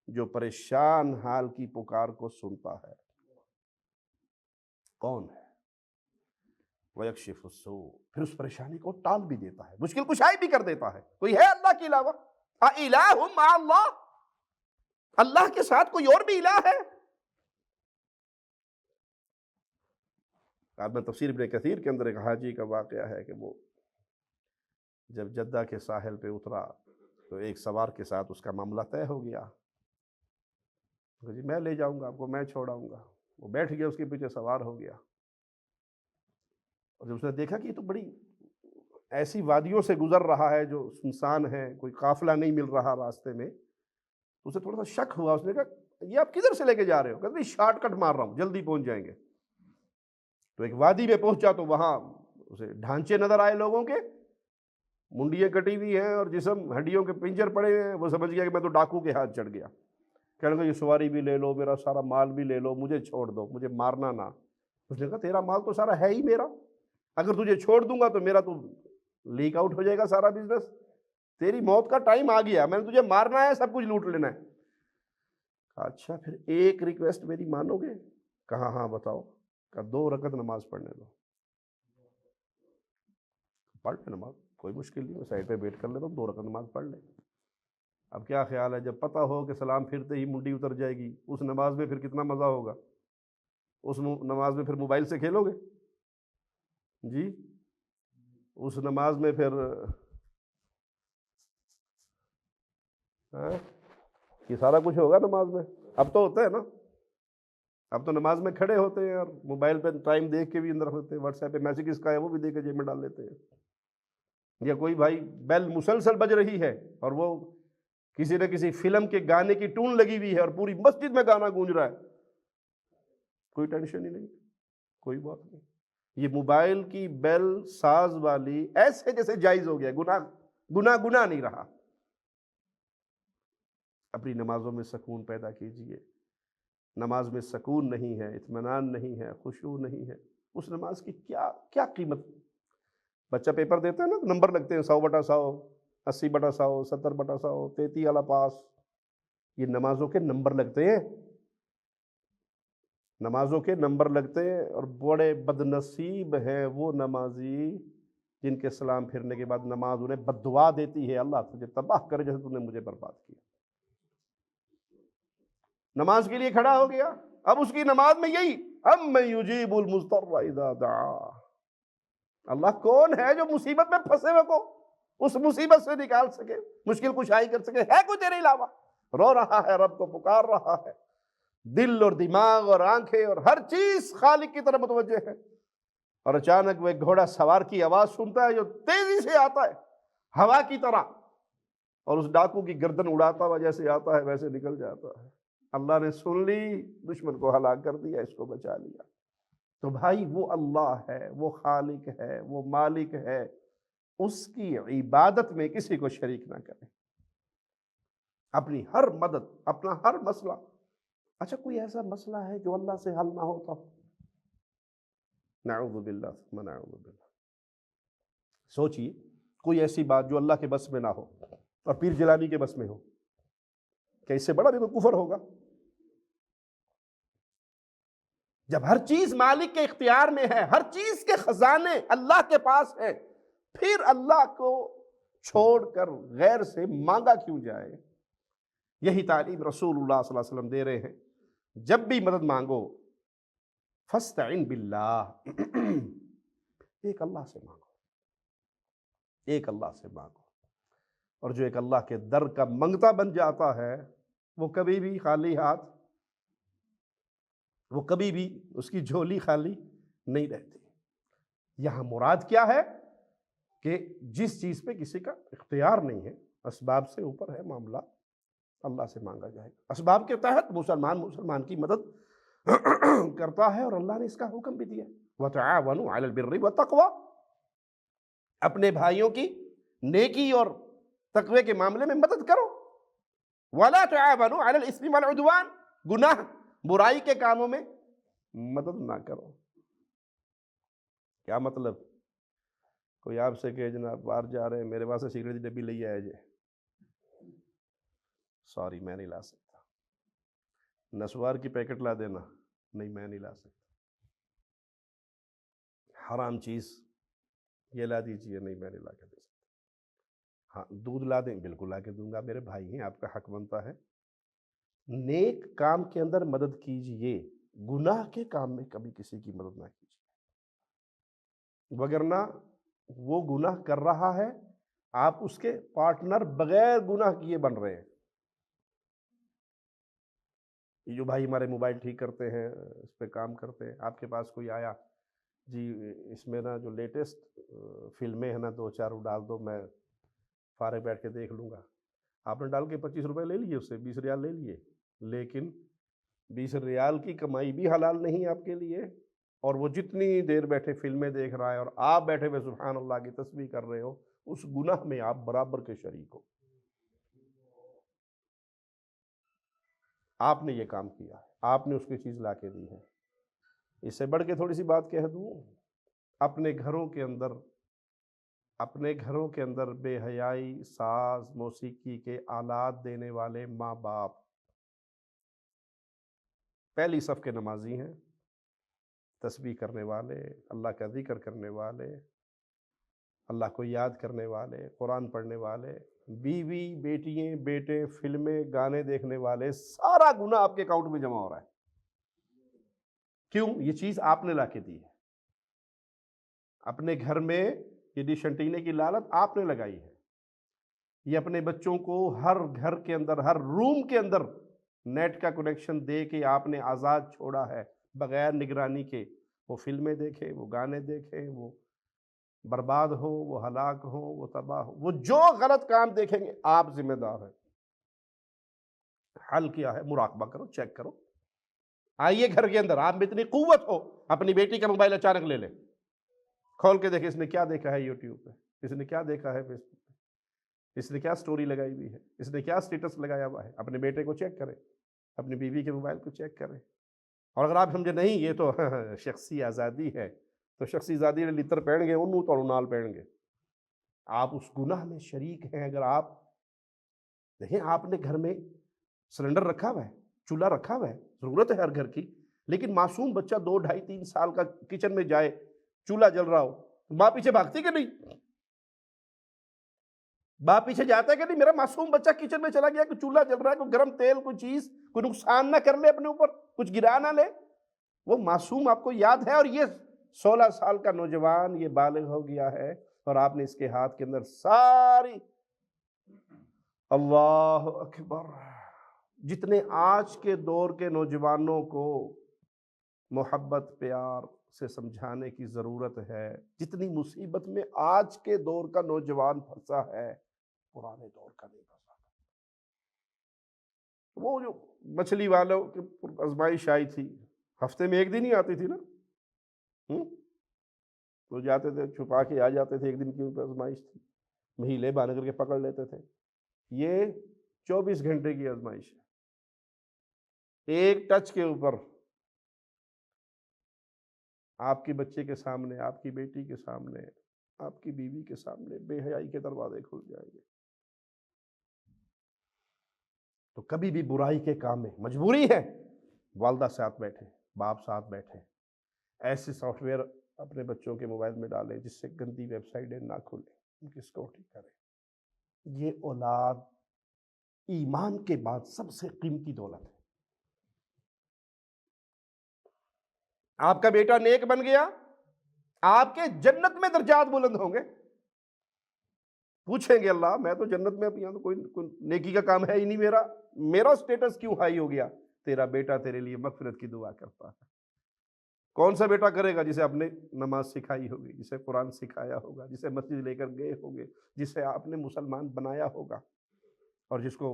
جو پریشان حال کی پکار کو سنتا ہے؟ کون ہے؟ وَيَكْشِفُ السُّوءَ. پھر اس پریشانی کو ٹال بھی دیتا ہے، مشکل کشائی بھی کر دیتا ہے. کوئی ہے اللہ کے علاوہ؟ اَإِلَٰهٌ مَّعَ اللَّهِ. اللہ کے ساتھ کوئی اور بھی الہ ہے؟ بعد میں تفسیر ابن کثیر کے اندر ایک حاجی کا واقعہ ہے کہ وہ جب جدہ کے ساحل پہ اترا تو ایک سوار کے ساتھ اس کا معاملہ طے ہو گیا. جی میں لے جاؤں گا آپ کو، میں چھوڑاؤں گا. وہ بیٹھ گیا، اس کے پیچھے سوار ہو گیا. اور جب اس نے دیکھا کہ یہ تو بڑی ایسی وادیوں سے گزر رہا ہے جو سنسان ہے، کوئی قافلہ نہیں مل رہا راستے میں، تو اسے تھوڑا سا شک ہوا. اس نے کہا یہ آپ کدھر سے لے کے جا رہے ہو؟ کہتے ہیں شارٹ کٹ مار رہا ہوں، جلدی پہنچ جائیں گے. تو ایک وادی میں پہنچا تو وہاں اسے ڈھانچے نظر آئے لوگوں کے، منڈیاں کٹی ہوئی ہیں اور جسم ہڈیوں کے پنجر پڑے ہیں. وہ سمجھ گیا کہ میں تو ڈاکو کے ہاتھ چڑھ گیا. کہنے لگا یہ سواری بھی لے لو، میرا سارا مال بھی لے لو، مجھے چھوڑ دو، مجھے مارنا نہ. اس نے کہا تیرا مال تو سارا ہے ہی میرا، اگر تجھے چھوڑ دوں گا تو میرا تو لیک آؤٹ ہو جائے گا سارا بزنس. تیری موت کا ٹائم آ گیا، میں نے تجھے مارنا ہے، سب کچھ لوٹ لینا ہے. اچھا پھر ایک ریکویسٹ میری مانو گے؟ کہا ہاں بتاؤ. کہا 2 رکعت نماز پڑھنے دو. پڑھ لے نماز، کوئی مشکل نہیں، میں سائڈ پہ ویٹ کر لیتا ہوں، 2 رکعت نماز پڑھ لے. اب کیا خیال ہے جب پتہ ہو کہ سلام پھرتے ہی منڈی اتر جائے گی، اس نماز میں پھر کتنا مزہ ہوگا؟ اس نماز میں پھر موبائل سے کھیلو گے جی؟ اس نماز میں پھر یہ سارا کچھ ہوگا نماز میں؟ اب تو ہوتا ہے نا، اب تو نماز میں کھڑے ہوتے ہیں اور موبائل پہ ٹائم دیکھ کے بھی اندر ہوتے ہیں، واٹس ایپ پہ میسج کس کا ہے وہ بھی دیکھ کے جیب میں ڈال لیتے ہیں. یا کوئی بھائی بیل مسلسل بج رہی ہے اور وہ کسی نہ کسی فلم کے گانے کی ٹون لگی ہوئی ہے اور پوری مسجد میں گانا گونج رہا ہے، کوئی ٹینشن ہی نہیں، کوئی بات نہیں. یہ موبائل کی بیل ساز والی ایسے جیسے جائز ہو گیا، گناہ نہیں رہا. اپنی نمازوں میں سکون پیدا کیجئے. نماز میں سکون نہیں ہے، اطمینان نہیں ہے، خشوع نہیں ہے، اس نماز کی کیا قیمت؟ بچہ پیپر دیتا ہے نا، نمبر لگتے ہیں 100/100، 80/100، 70/100، 33 والا پاس. یہ نمازوں کے نمبر لگتے ہیں، نمازوں کے نمبر لگتے ہیں. اور بڑے بدنصیب ہیں وہ نمازی جن کے سلام پھرنے کے بعد نماز انہیں بددعا دیتی ہے، اللہ تجھے تباہ کرے جیسے تو نے مجھے برباد کیا. نماز کے لیے کھڑا ہو گیا، اب اس کی نماز میں یہی اَمَّن يُجِيبُ الْمُضْطَرَّ إِذَا دَعَاهُ. اللہ کون ہے جو مصیبت میں پھنسے ہوئے کو اس مصیبت سے نکال سکے، مشکل کشائی کر سکے؟ ہے کوئی تیرے علاوہ؟ رو رہا ہے، رب کو پکار رہا ہے. دل اور دماغ اور آنکھیں اور ہر چیز خالق کی طرف متوجہ ہے. اور اچانک وہ ایک گھوڑا سوار کی آواز سنتا ہے جو تیزی سے آتا ہے ہوا کی طرح، اور اس ڈاکو کی گردن اڑاتا ہوا جیسے آتا ہے ویسے نکل جاتا ہے. اللہ نے سن لی، دشمن کو ہلاک کر دیا، اس کو بچا لیا. تو بھائی وہ اللہ ہے، وہ خالق ہے، وہ مالک ہے، اس کی عبادت میں کسی کو شریک نہ کریں. اپنی ہر مدد، اپنا ہر مسئلہ. اچھا کوئی ایسا مسئلہ ہے جو اللہ سے حل نہ ہوتا؟ نعوذ باللہ ثم نعوذ باللہ. سوچئے کوئی ایسی بات جو اللہ کے بس میں نہ ہو اور پیر جیلانی کے بس میں ہو، کہ اس سے بڑا بھی کوئی کفر ہوگا؟ جب ہر چیز مالک کے اختیار میں ہے، ہر چیز کے خزانے اللہ کے پاس ہیں، پھر اللہ کو چھوڑ کر غیر سے مانگا کیوں جائے؟ یہی تعلیم رسول اللہ صلی اللہ علیہ وسلم دے رہے ہیں. جب بھی مدد مانگو فاستعن باللہ، ایک اللہ سے مانگو، ایک اللہ سے مانگو. اور جو ایک اللہ کے در کا منگتا بن جاتا ہے وہ کبھی بھی خالی ہاتھ، وہ کبھی بھی اس کی جھولی خالی نہیں رہتی. یہاں مراد کیا ہے کہ جس چیز پہ کسی کا اختیار نہیں ہے، اسباب سے اوپر ہے معاملہ، اللہ سے مانگا جائے گا. اسباب کے تحت مسلمان کی مدد کرتا ہے، اور اللہ نے اس کا حکم بھی دیا وَتَعَاوَنُوا عَلَى الْبِرِّ وَالتَّقْوَى. اپنے بھائیوں کی نیکی اور تقوی کے معاملے میں مدد کرو. وَلَا تَعَاوَنُوا عَلَى الْإِثْمِ وَالْعُدْوَانِ، گناہ برائی کے کاموں میں مدد نہ کرو. کیا مطلب؟ کوئی آپ سے کہے جناب باہر جا رہے ہیں، میرے واسطے سگریٹ کی ڈبی لے آئے جے. سوری میں نہیں لا سکتا. نسوار کی پیکٹ لا دینا، نہیں میں نہیں لا سکتا. حرام چیز یہ لا دیجیے، نہیں میں نہیں لا کے دے سکتا. ہاں دودھ لا دیں، بالکل لا کے دوں گا، میرے بھائی ہیں، آپ کا حق بنتا ہے. نیک کام کے اندر مدد کیجئے، گناہ کے کام میں کبھی کسی کی مدد نہ کیجیے، وگرنہ وہ گناہ کر رہا ہے، آپ اس کے پارٹنر بغیر گناہ کیے بن رہے ہیں. یہ جو بھائی ہمارے موبائل ٹھیک کرتے ہیں، اس پہ کام کرتے ہیں، آپ کے پاس کوئی آیا جی اس میں نا جو لیٹسٹ فلمیں ہیں نا 2-4 ڈال دو، میں فارغ بیٹھ کے دیکھ لوں گا. آپ نے ڈال کے 25 روپے لے لیے، اس سے 20 ریال لے لیے، لیکن 20 ریال کی کمائی بھی حلال نہیں آپ کے لیے، اور وہ جتنی دیر بیٹھے فلمیں دیکھ رہا ہے اور آپ بیٹھے ہوئے سبحان اللہ کی تسبیح کر رہے ہو، اس گناہ میں آپ برابر کے شریک ہو. آپ نے یہ کام کیا ہے، آپ نے اس کی چیز لا کے دی ہے. اس سے بڑھ کے تھوڑی سی بات کہہ دوں، اپنے گھروں کے اندر بے حیائی، ساز موسیقی کے آلات دینے والے ماں باپ پہلی صف کے نمازی ہیں، تسبیح کرنے والے، اللہ کا ذکر کرنے والے، اللہ کو یاد کرنے والے، قرآن پڑھنے والے. بیوی، بیٹیاں، بیٹے فلمیں گانے دیکھنے والے، سارا گناہ آپ کے اکاؤنٹ میں جمع ہو رہا ہے. کیوں؟ یہ چیز آپ نے لا کے دی ہے. اپنے گھر میں یہ ڈش انٹینے کی لالت آپ نے لگائی ہے. یہ اپنے بچوں کو ہر گھر کے اندر، ہر روم کے اندر نیٹ کا کنیکشن دے کے آپ نے آزاد چھوڑا ہے، بغیر نگرانی کے. وہ فلمیں دیکھیں، وہ گانے دیکھیں، وہ برباد ہو، وہ ہلاک ہو، وہ تباہ ہو، وہ جو غلط کام دیکھیں گے آپ ذمہ دار ہیں. حل کیا ہے؟ مراقبہ کرو، چیک کرو. آئیے گھر کے اندر، آپ میں اتنی قوت ہو، اپنی بیٹی کا موبائل اچانک لے لیں، کھول کے دیکھیں اس نے کیا دیکھا ہے یوٹیوب پہ، اس نے کیا دیکھا ہے فیس بک پہ، اس نے کیا سٹوری لگائی ہوئی ہے، اس نے کیا سٹیٹس لگایا ہوا ہے. اپنے بیٹے کو چیک کریں، اپنی بیوی کے موبائل کو چیک کریں. اور اگر آپ سمجھے نہیں یہ تو شخصی آزادی ہے، تو شخصی آزادی نے لتر پہن گے، انہوں تو نال پہن گے. آپ اس گناہ میں شریک ہیں. اگر آپ دیکھیں، آپ نے گھر میں سلنڈر رکھا ہوا ہے، چولہا رکھا ہوا ہے، ضرورت ہے ہر گھر کی، لیکن معصوم بچہ 2, 2.5, 3 سال کا کچن میں جائے، چولہا جل رہا ہو، ماں پیچھے بھاگتی کہ نہیں؟ باپ پیچھے جاتا ہے کہ نہیں؟ میرا معصوم بچہ کچن میں چلا گیا کہ چولہا جل رہا ہے، کوئی گرم تیل، کوئی چیز، کوئی نقصان نہ کر لے اپنے اوپر، کچھ گرا نہ لے. وہ معصوم آپ کو یاد ہے. اور یہ 16 سال کا نوجوان یہ بالغ ہو گیا ہے، اور آپ نے اس کے ہاتھ کے اندر ساری، اللہ اکبر. جتنے آج کے دور کے نوجوانوں کو محبت پیار سے سمجھانے کی ضرورت ہے، جتنی مصیبت میں آج کے دور کا نوجوان پھنسا ہے، پرانے دور کا نہیں پھنسا. وہ جو مچھلی والوں کی آزمائش آئی تھی، ہفتے میں 1 دن ہی آتی تھی نا، تو جاتے تھے چھپا کے آ جاتے تھے، 1 دن کی آزمائش تھی، مہیلے باندھ کر کے پکڑ لیتے تھے. یہ 24 گھنٹے کی آزمائش ہے. ایک ٹچ کے اوپر آپ کے بچے کے سامنے، آپ کی بیٹی کے سامنے، آپ کی بیوی کے سامنے بے حیائی کے دروازے کھل جائیں گے. تو کبھی بھی برائی کے کام میں مجبوری ہے، والدہ ساتھ بیٹھے، باپ ساتھ بیٹھے، ایسے سافٹ ویئر اپنے بچوں کے موبائل میں ڈالیں جس سے گندی ویب سائٹیں نہ کھلیں، ان کی سیکورٹی کریں. یہ اولاد ایمان کے بعد سب سے قیمتی دولت ہے. آپ کا بیٹا نیک بن گیا، آپ کے جنت میں درجات بلند ہوں گے. پوچھیں گے اللہ میں تو جنت میں اب یہاں تو کوئی نیکی کا کام ہے ہی نہیں، میرا سٹیٹس کیوں ہائی ہو گیا؟ تیرا بیٹا تیرے لیے مغفرت کی دعا کرتا ہے. کون سا بیٹا کرے گا؟ جسے آپ نے نماز سکھائی ہوگی، جسے قرآن سکھایا ہوگا، جسے مسجد لے کر گئے ہوگے، جسے آپ نے مسلمان بنایا ہوگا، اور جس کو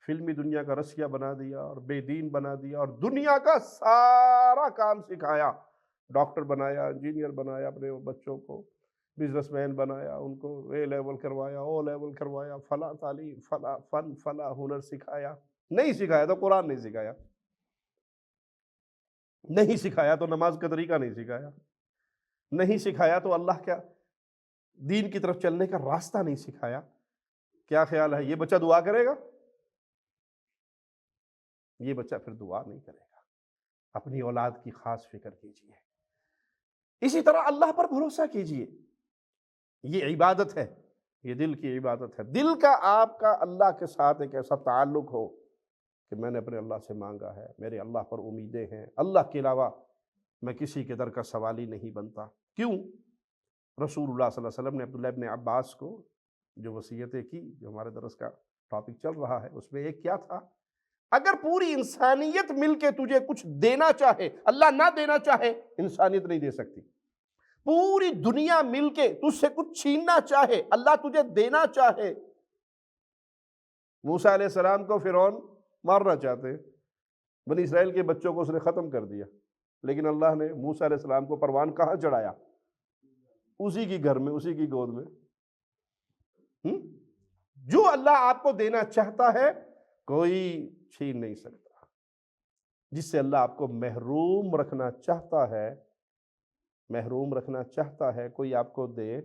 فلمی دنیا کا رسیا بنا دیا اور بے دین بنا دیا اور دنیا کا سارا کام سکھایا، ڈاکٹر بنایا، انجینئر بنایا اپنے بچوں کو، بزنس مین بنایا، ان کو اے لیول کروایا، او لیول کروایا، فلاں تعلیم، فلاں فن، فلاں ہنر سکھایا. نہیں سکھایا تو قرآن نہیں سکھایا، نہیں سکھایا تو نماز کا طریقہ نہیں سکھایا، نہیں سکھایا تو اللہ کا دین کی طرف چلنے کا راستہ نہیں سکھایا. کیا خیال ہے یہ بچہ دعا کرے گا؟ یہ بچہ پھر دعا نہیں کرے گا. اپنی اولاد کی خاص فکر کیجئے. اسی طرح اللہ پر بھروسہ کیجئے. یہ عبادت ہے، یہ دل کی عبادت ہے. دل کا آپ کا اللہ کے ساتھ ایک ایسا تعلق ہو کہ میں نے اپنے اللہ سے مانگا ہے، میرے اللہ پر امیدیں ہیں، اللہ کے علاوہ میں کسی کے در کا سوالی نہیں بنتا. کیوں؟ رسول اللہ صلی اللہ علیہ وسلم نے عبداللہ ابن عباس کو جو وصیتیں کی، جو ہمارے درس کا ٹاپک چل رہا ہے، اس میں ایک کیا تھا؟ اگر پوری انسانیت مل کے تجھے کچھ دینا چاہے، اللہ نہ دینا چاہے، انسانیت نہیں دے سکتی. پوری دنیا مل کے تجھ سے کچھ چھیننا چاہے، اللہ تجھے دینا چاہے. موسیٰ علیہ السلام کو فرعون مارنا چاہتے، بنی اسرائیل کے بچوں کو اس نے ختم کر دیا، لیکن اللہ نے موسیٰ علیہ السلام کو پروان کہاں چڑھایا؟ اسی کی گھر میں، اسی کی گود میں. جو اللہ آپ کو دینا چاہتا ہے کوئی چھین نہیں سکتا. جس سے اللہ آپ کو محروم رکھنا چاہتا ہے، محروم رکھنا چاہتا ہے، کوئی آپ کو دے،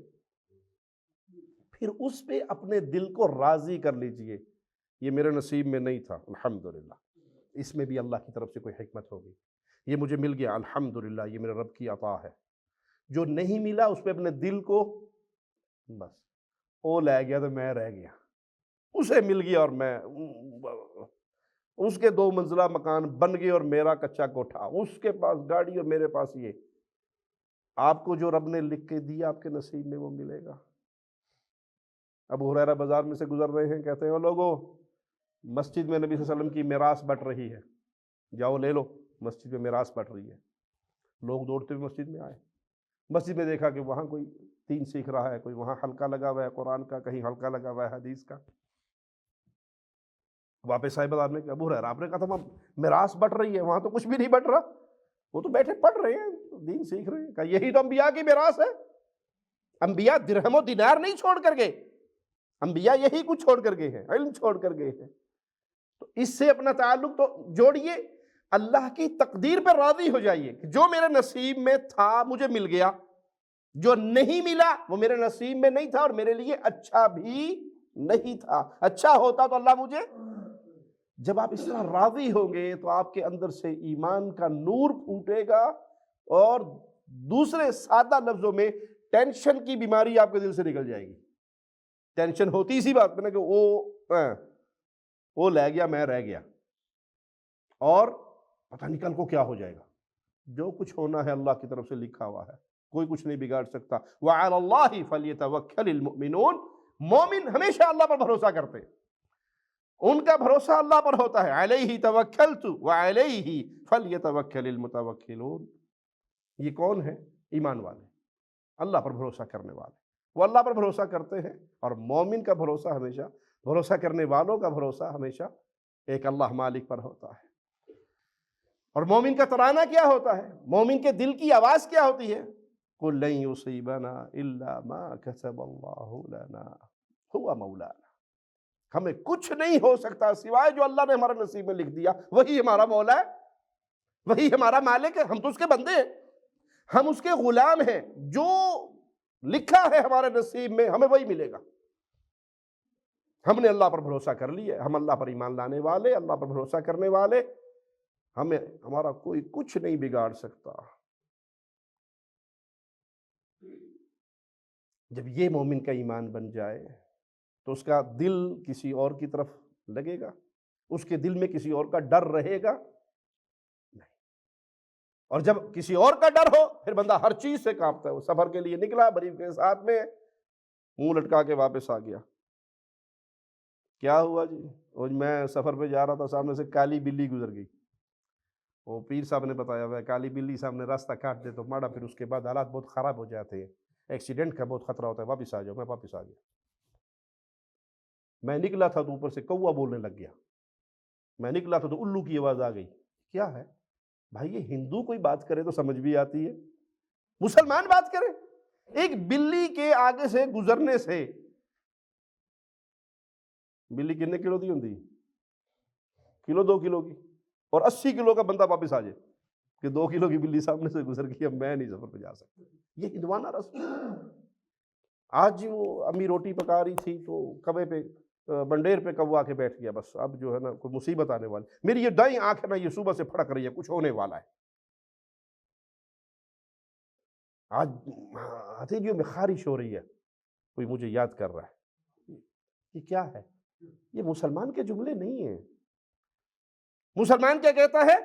پھر اس پہ اپنے دل کو راضی کر لیجئے. یہ میرے نصیب میں نہیں تھا، الحمدللہ، اس میں بھی اللہ کی طرف سے کوئی حکمت ہوگی. یہ مجھے مل گیا، الحمدللہ، یہ میرے رب کی عطا ہے. جو نہیں ملا اس پہ اپنے دل کو بس وہ لے گیا تو میں رہ گیا، اسے مل گیا اور میں، اس کے 2 منزلہ مکان بن گئے اور میرا کچا کوٹھا، اس کے پاس گاڑی اور میرے پاس یہ. آپ کو جو رب نے لکھ کے دیا آپ کے نصیب میں وہ ملے گا. ابو ہریرہ بازار میں سے گزر رہے ہیں، کہتے ہیں او لوگوں، مسجد میں نبی صلی اللہ علیہ وسلم کی میراث بٹ رہی ہے، جاؤ لے لو، مسجد میں میراث بٹ رہی ہے. لوگ دوڑتے ہوئے مسجد میں آئے. مسجد میں دیکھا کہ وہاں کوئی 3 سیکھ رہا ہے، کوئی وہاں حلقہ لگا ہوا ہے قرآن کا، کہیں حلقہ لگا ہوا ہے حدیث کا. واپس آئے بازار میں کہ ابو ہریرہ آپ نے کہا تھا میراث بٹ رہی ہے، وہاں تو کچھ بھی نہیں بٹ رہا، وہ تو بیٹھے پڑھ رہے ہیں، دین سیکھ رہے ہیں. کہا یہی تو انبیاء کی میراث ہے. انبیاء درہم و دینار نہیں چھوڑ کر گئے، انبیاء یہی کچھ چھوڑ کر گئے ہیں، علم چھوڑ کر گئے ہیں. تو اس سے اپنا تعلق تو جوڑیے، اللہ کی تقدیر پر راضی ہو جائیے کہ جو میرے نصیب میں تھا مجھے مل گیا، جو نہیں ملا وہ میرے نصیب میں نہیں تھا اور میرے لیے اچھا بھی نہیں تھا. اچھا ہوتا تو اللہ مجھے. جب آپ اس طرح راضی ہوں گے تو آپ کے اندر سے ایمان کا نور پھوٹے گا، اور دوسرے سادہ لفظوں میں ٹینشن کی بیماری آپ کے دل سے نکل جائے گی. ٹینشن ہوتی اسی بات میں نا کہ وہ لے گیا میں رہ گیا، اور پتہ نہیں کل کو کیا ہو جائے گا. جو کچھ ہونا ہے اللہ کی طرف سے لکھا ہوا ہے، کوئی کچھ نہیں بگاڑ سکتا. وَعَلَى اللَّهِ فَلْيَتَوَكَّلِ الْمُؤْمِنُونَ. مومن ہمیشہ اللہ پر بھروسہ کرتے، ان کا بھروسہ اللہ پر ہوتا ہے. عَلَيْهِ تَوَكَّلْتُ وَعَلَيْهِ فَلْيَتَوَكَّلِ الْمُتَوَكِّلُونَ. یہ کون ہے؟ ایمان والے، اللہ پر بھروسہ کرنے والے. وہ اللہ پر بھروسہ کرتے ہیں، اور مومن کا بھروسہ ہمیشہ، بھروسہ کرنے والوں کا بھروسہ ہمیشہ ایک اللہ مالک پر ہوتا ہے. اور مومن کا ترانہ کیا ہوتا ہے؟ مومن کے دل کی آواز کیا ہوتی ہے؟ قُل لَن يُصِيبَنَا إِلَّا مَا كَتَبَ اللَّهُ لَنَا هُوَ مَوْلَانَا. ہمیں کچھ نہیں ہو سکتا سوائے جو اللہ نے ہمارے نصیب میں لکھ دیا، وہی ہمارا مولا ہے، وہی ہمارا مالک ہے. ہم تو اس کے بندے ہیں، ہم اس کے غلام ہیں. جو لکھا ہے ہمارے نصیب میں ہمیں وہی ملے گا. ہم نے اللہ پر بھروسہ کر لیا، ہم اللہ پر ایمان لانے والے، اللہ پر بھروسہ کرنے والے، ہمیں ہمارا کوئی کچھ نہیں بگاڑ سکتا. جب یہ مومن کا ایمان بن جائے تو اس کا دل کسی اور کی طرف لگے گا؟ اس کے دل میں کسی اور کا ڈر رہے گا؟ نہیں. اور جب کسی اور کا ڈر ہو پھر بندہ ہر چیز سے کانپتا ہے. وہ سفر کے لیے نکلا، بریف کے ساتھ میں، منہ لٹکا کے واپس آ گیا. کیا ہوا جی؟ اور میں سفر پہ جا رہا تھا، سامنے سے کالی بلی گزر گئی. وہ پیر صاحب نے بتایا ہوا ہے کالی بلی سامنے راستہ کاٹ دے تو ماڑا، پھر اس کے بعد حالات بہت خراب ہو جاتے ہیں، ایکسیڈنٹ کا بہت خطرہ ہوتا ہے. واپس آ جاؤ. میں واپس آ گیا. میں نکلا تھا تو اوپر سے کوا بولنے لگ گیا. میں نکلا تھا تو الو کی آواز آ گئی. کیا ہے بھائی؟ یہ ہندو کوئی بات کرے تو سمجھ بھی آتی ہے، مسلمان بات کرے ایک بلی کے آگے سے گزرنے سے، بلی کتنے کلو دی ہوندی؟ کلو 2 کلو کی، اور 80 کلو کا بندہ واپس آ جائے کہ 2 کلو کی بلی سامنے سے گزر گئی، اب میں نہیں سفر پہ جا سکتا. یہ ہندوانہ رسم. آج وہ امی روٹی پکا رہی تھی تو کوے پہ بنڈیر پہ کوا کے بیٹھ گیا، بس اب جو ہے نا کوئی مصیبت آنے والی. میری یہ دائیں آنکھ ہے نا یہ صبح سے پھڑک رہی ہے، کچھ ہونے والا ہے. آج ہتھیلیوں میں خارش ہو رہی ہے، کوئی مجھے یاد کر رہا ہے. یہ کیا ہے؟ یہ مسلمان کے جملے نہیں ہیں. مسلمان کیا کہتا ہے؟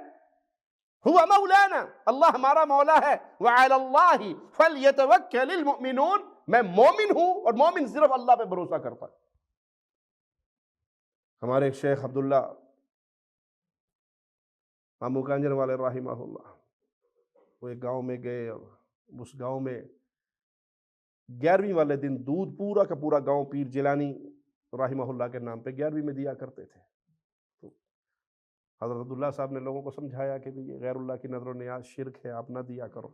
ہوا مولانا، اللہ ہمارا مولا ہے. وعلی اللہ فلیتوکل المؤمنون، میں مومن ہوں اور مومن صرف اللہ پہ بھروسہ کرتا ہے. ہمارے ایک شیخ عبداللہ مامو کانجر والے رحمہ اللہ، وہ ایک گاؤں میں گئے اور اس گاؤں میں 11ویں والے دن دودھ پورا کا پورا گاؤں پیر جیلانی رحمہ اللہ کے نام پہ 11ویں میں دیا کرتے تھے. تو حضرت عبداللہ صاحب نے لوگوں کو سمجھایا کہ یہ غیر اللہ کی نظر و نیاز شرک ہے، آپ نہ دیا کرو.